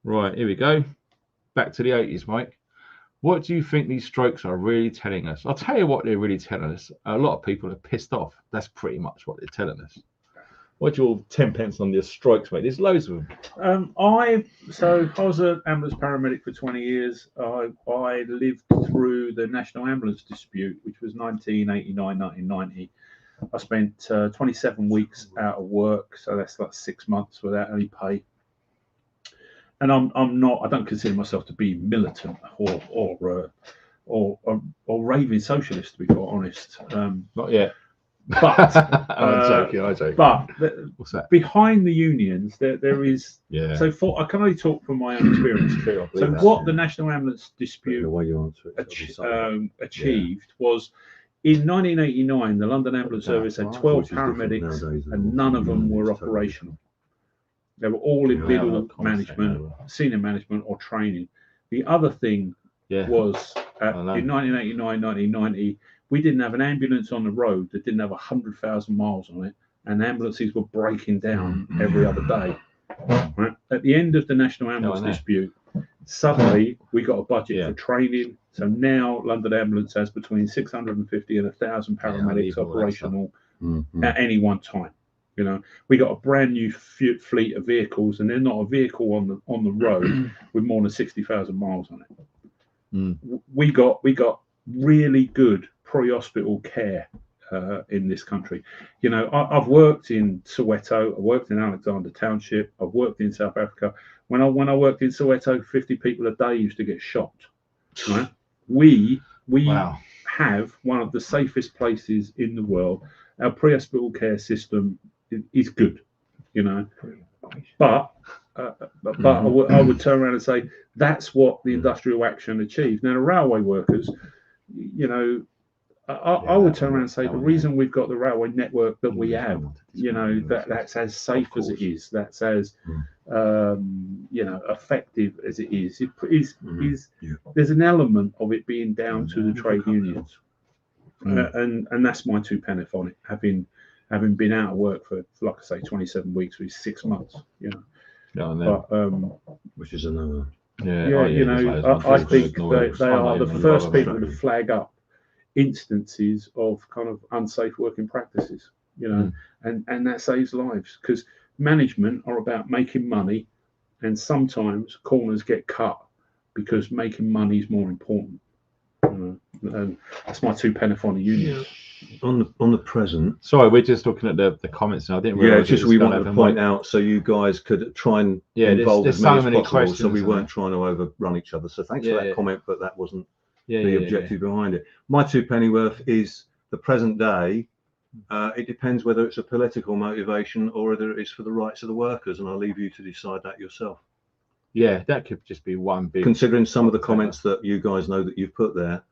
Right, here we go. Back to the 80s, Mike. What do you think these strokes are really telling us? I'll tell you what they're really telling us. A lot of people are pissed off. That's pretty much what they're telling us. What's your 10 pence on the strokes, mate? There's loads of them. I was an ambulance paramedic for 20 years. I lived through the National Ambulance Dispute, which was 1989, 1990. I spent 27 weeks out of work, so that's like 6 months without any pay. And I don't consider myself to be militant or raving socialist, to be quite honest. Not yet. But I'm joking. But what's that? Behind the unions, there is. Yeah. So I can only talk from my own experience. So what the National Ambulance Dispute achieved was, in 1989, the London Ambulance Service had 12 paramedics, and none of them were operational. They were all in middle management, senior management, or training. The other thing was in 1989, 1990, we didn't have an ambulance on the road that didn't have 100,000 miles on it, and ambulances were breaking down every other day. Right? At the end of the National Ambulance Dispute, Suddenly, we got a budget Yeah. for training. So now London Ambulance has between 650 and 1,000 I paramedics believe all that operational Mhm. at any one time. You know, we got a brand new fleet of vehicles, and they're not a vehicle on the road with more than 60,000 miles on it. We got really good pre-hospital care in this country. You know, I've worked in Soweto, I've worked in Alexander Township, I've worked in South Africa. When I worked in Soweto, 50 people a day used to get shot. Right? We Wow. have one of the safest places in the world. Our pre-hospital care system is good, you know, but I would turn around and say that's what the industrial action achieved. Now the railway workers, you know, I would turn around and say the reason we've got the railway network that we have, you know, that's as safe as it is, that's as you know, effective as it is there's an element of it being down to the trade unions, and that's my 2 pence on it. Having been out of work for, like I say, 27 weeks, which is 6 months, you know. But which is another. you know, I think they are the first people to flag up instances of kind of unsafe working practices, you know, and that saves lives, because management are about making money, and sometimes corners get cut because making money is more important. And that's my 2 pence on the union. On the present. Sorry, we're just looking at the comments now. I didn't realize. Just we wanted to point out so you guys could try and involve as many as possible, so we weren't trying to overrun each other. So thanks for that comment, but that wasn't the objective behind it. My 2 penny worth is the present day. It depends whether it's a political motivation or whether it's for the rights of the workers, and I'll leave you to decide that yourself. Yeah, that could just be one big. Considering some of the comments that you guys know that you've put there,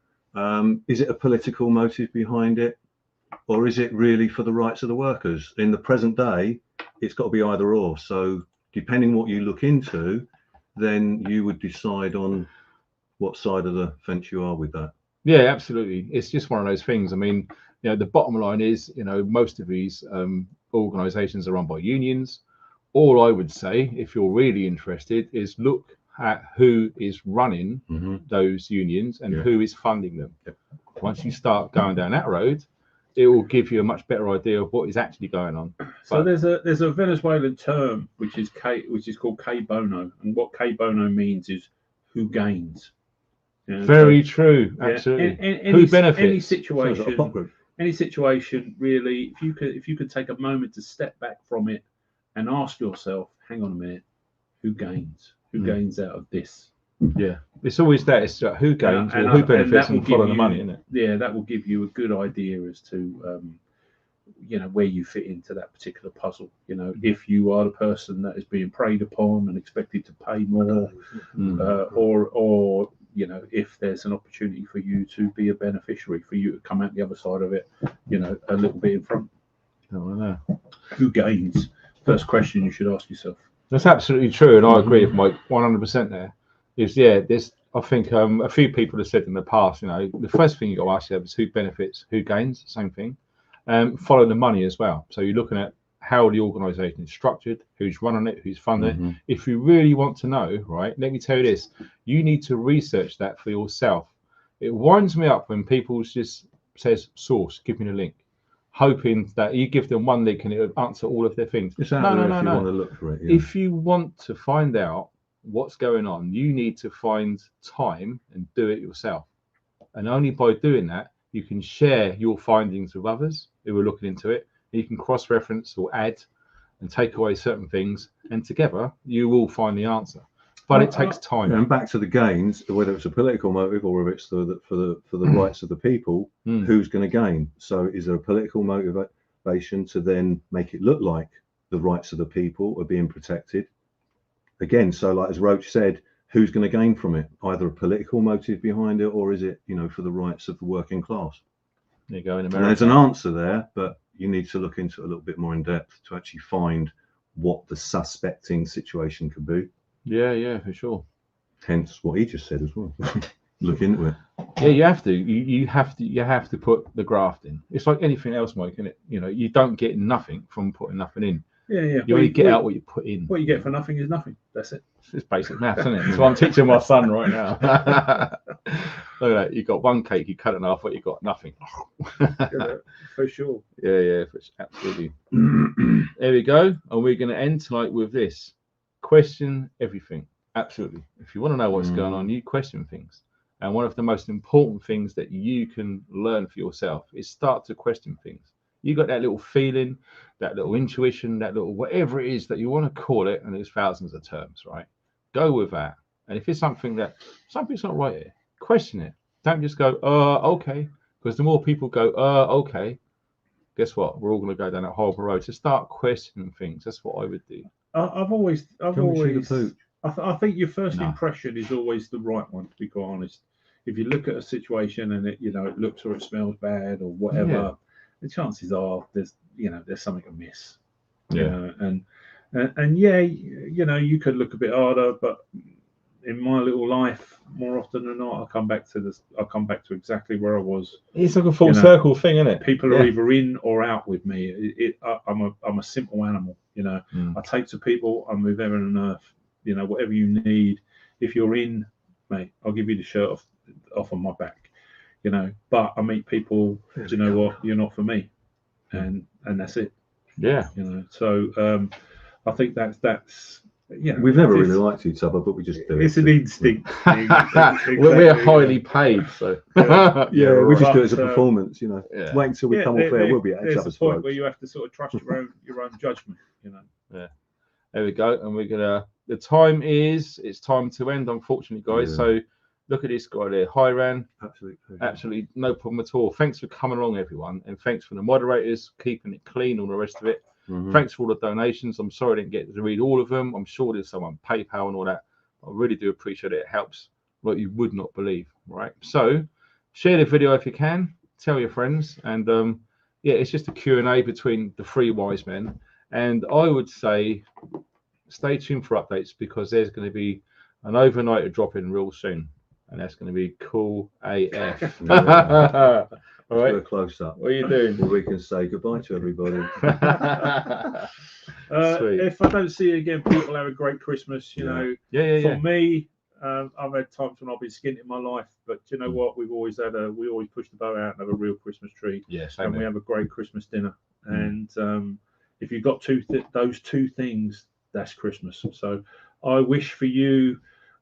is it a political motive behind it, or is it really for the rights of the workers? In the present day, it's got to be either or. So depending what you look into, then you would decide on what side of the fence you are with that. Yeah, absolutely. It's just one of those things. I mean, you know, the bottom line is, you know, most of these organizations are run by unions. All I would say, if you're really interested, is look at who is running those unions and who is funding them. Once you start going down that road, it will give you a much better idea of what is actually going on. So there's a Venezuelan term which is called K bono, and what K bono means is who gains. Very true, absolutely. Who benefits? Any situation really. If you could take a moment to step back from it and ask yourself, hang on a minute, who gains? Who gains out of this? Yeah, it's always that. It's who gains or who benefits, and follow the money, isn't it? Yeah, that will give you a good idea as to you know, where you fit into that particular puzzle. You know, if you are the person that is being preyed upon and expected to pay more, or you know, if there's an opportunity for you to be a beneficiary, for you to come out the other side of it, you know, a little bit in front. Oh, I know. Who gains? First question you should ask yourself. That's absolutely true, and I agree with Mike 100% there. Is this? I think a few people have said in the past, you know, the first thing you got to ask yourself is who benefits, who gains. Same thing. Follow the money as well. So you're looking at how the organisation is structured, who's running it, who's funding it. If you really want to know, right, let me tell you this: you need to research that for yourself. It winds me up when people just says source, give me the link, hoping that you give them one link and it will answer all of their things. It's out there if you want to look for it. Yeah. If you want to find out what's going on, you need to find time and do it yourself. And only by doing that, you can share your findings with others who are looking into it. You can cross-reference or add and take away certain things, and together you will find the answer. But it takes time. And back to the gains, whether it's a political motive or whether it's for the rights of the people, who's going to gain? So is there a political motivation to then make it look like the rights of the people are being protected? Again, so like as Roach said, who's going to gain from it? Either a political motive behind it, or is it, you know, for the rights of the working class? There you go. In America, and there's an answer there, but you need to look into it a little bit more in depth to actually find what the suspecting situation could be. Yeah, for sure. Hence what he just said as well. Look into it. Yeah, you have to. You have to put the graft in. It's like anything else, Mike, isn't it? You know, you don't get nothing from putting nothing in. Yeah. You only get out what you put in. What you get for nothing is nothing. That's it. It's basic maths, isn't it? That's what I'm teaching my son right now. Look at that. You got one cake, you cut it in half, but you got nothing. For sure. Yeah, absolutely. There we go. And we're going to end tonight with this. Question everything. Absolutely. If you want to know what's going on, you question things. And one of the most important things that you can learn for yourself is start to question things. You got that little feeling, that little intuition, that little whatever it is that you want to call it, and there's thousands of terms, right? Go with that. And if it's something's not right here, question it. Don't just go, okay. Because the more people go, okay, guess what? We're all going to go down that horrible road. So start questioning things. That's what I would do. I think your first impression is always the right one, to be quite honest. If you look at a situation and it looks or it smells bad or whatever, the chances are there's something amiss. And you could look a bit harder, but in my little life, more often than not, I'll come back to exactly where I was. It's like a full circle thing, isn't it? People are either in or out with me. I'm a simple animal. I take to people. I move heaven and earth. Whatever you need. If you're in, mate, I'll give you the shirt off on my back. But I meet people. Do you know what? You're not for me, and that's it. Yeah. So I think that's. We've never really liked each other, but we just do it. It's an instinct. We're highly paid, so we just do it as a performance. Wait until we come off air, we'll be at each other's point throats. Where you have to sort of trust your own judgment. Yeah. There we go, and we're gonna. The time is. It's time to end, unfortunately, guys. So look at this guy there, Hiran. Absolutely no problem at all. Thanks for coming along, everyone, and thanks for the moderators keeping it clean, all the rest of it. Thanks for all the donations. I'm sorry I didn't get to read all of them. I'm sure there's some on PayPal and all that. I really do appreciate it. It helps like you would not believe, right? So share the video if you can. Tell your friends. And it's just a Q&A between the three wise men. And I would say stay tuned for updates because there's going to be an overnighter dropping real soon. And that's going to be cool AF. All right. Do a close up. What are you doing? Well, we can say goodbye to everybody. If I don't see you again, people have a great Christmas. For me, I've had times when I've been skint in my life, but you know what? We always push the bow out and have a real Christmas tree. And we have a great Christmas dinner. And if you've got those two things, that's Christmas. So I wish for you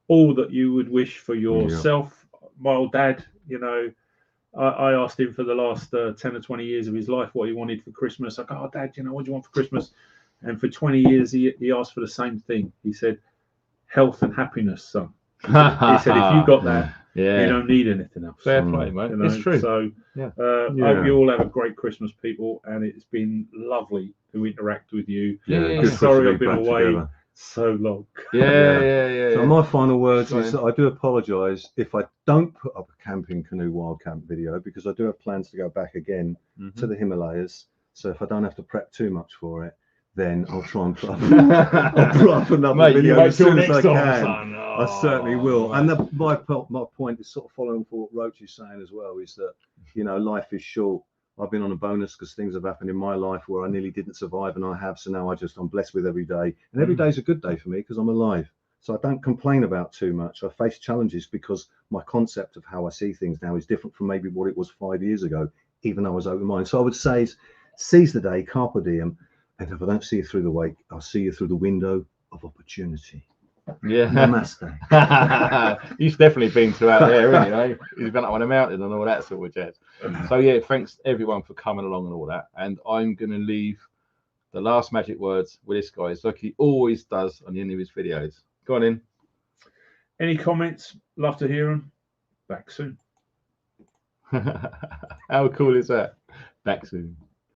all that you would wish for yourself. My old dad, I asked him for the last 10 or 20 years of his life what he wanted for Christmas. I go, oh, Dad, what do you want for Christmas? And for 20 years, he asked for the same thing. He said, health and happiness, son. He said, if you got that, you don't need anything else. Fair play, mate. It's true. So I hope you all have a great Christmas, people. And it's been lovely to interact with you. Sorry I've been away. Together. So long. So my final words is that I do apologise if I don't put up a camping canoe wild camp video because I do have plans to go back again to the Himalayas. So if I don't have to prep too much for it, then I'll try and put up another video as soon as I can. I certainly will. And my point is sort of following what Roach is saying as well, is that life is short. I've been on a bonus because things have happened in my life where I nearly didn't survive, and I have. So now I'm blessed with every day, and every day is a good day for me because I'm alive. So I don't complain about too much. I face challenges because my concept of how I see things now is different from maybe what it was 5 years ago, even though I was open-minded. So I would say, seize the day, carpe diem, and if I don't see you through the wake, I'll see you through the window of opportunity. Namaste. You've definitely been throughout there, haven't you? You've been up on a mountain and all that sort of jazz. So thanks everyone for coming along and all that. And I'm going to leave the last magic words with this guy, like he always does on the end of his videos. Go on in. Any comments? Love to hear them. Back soon. How cool is that? Back soon.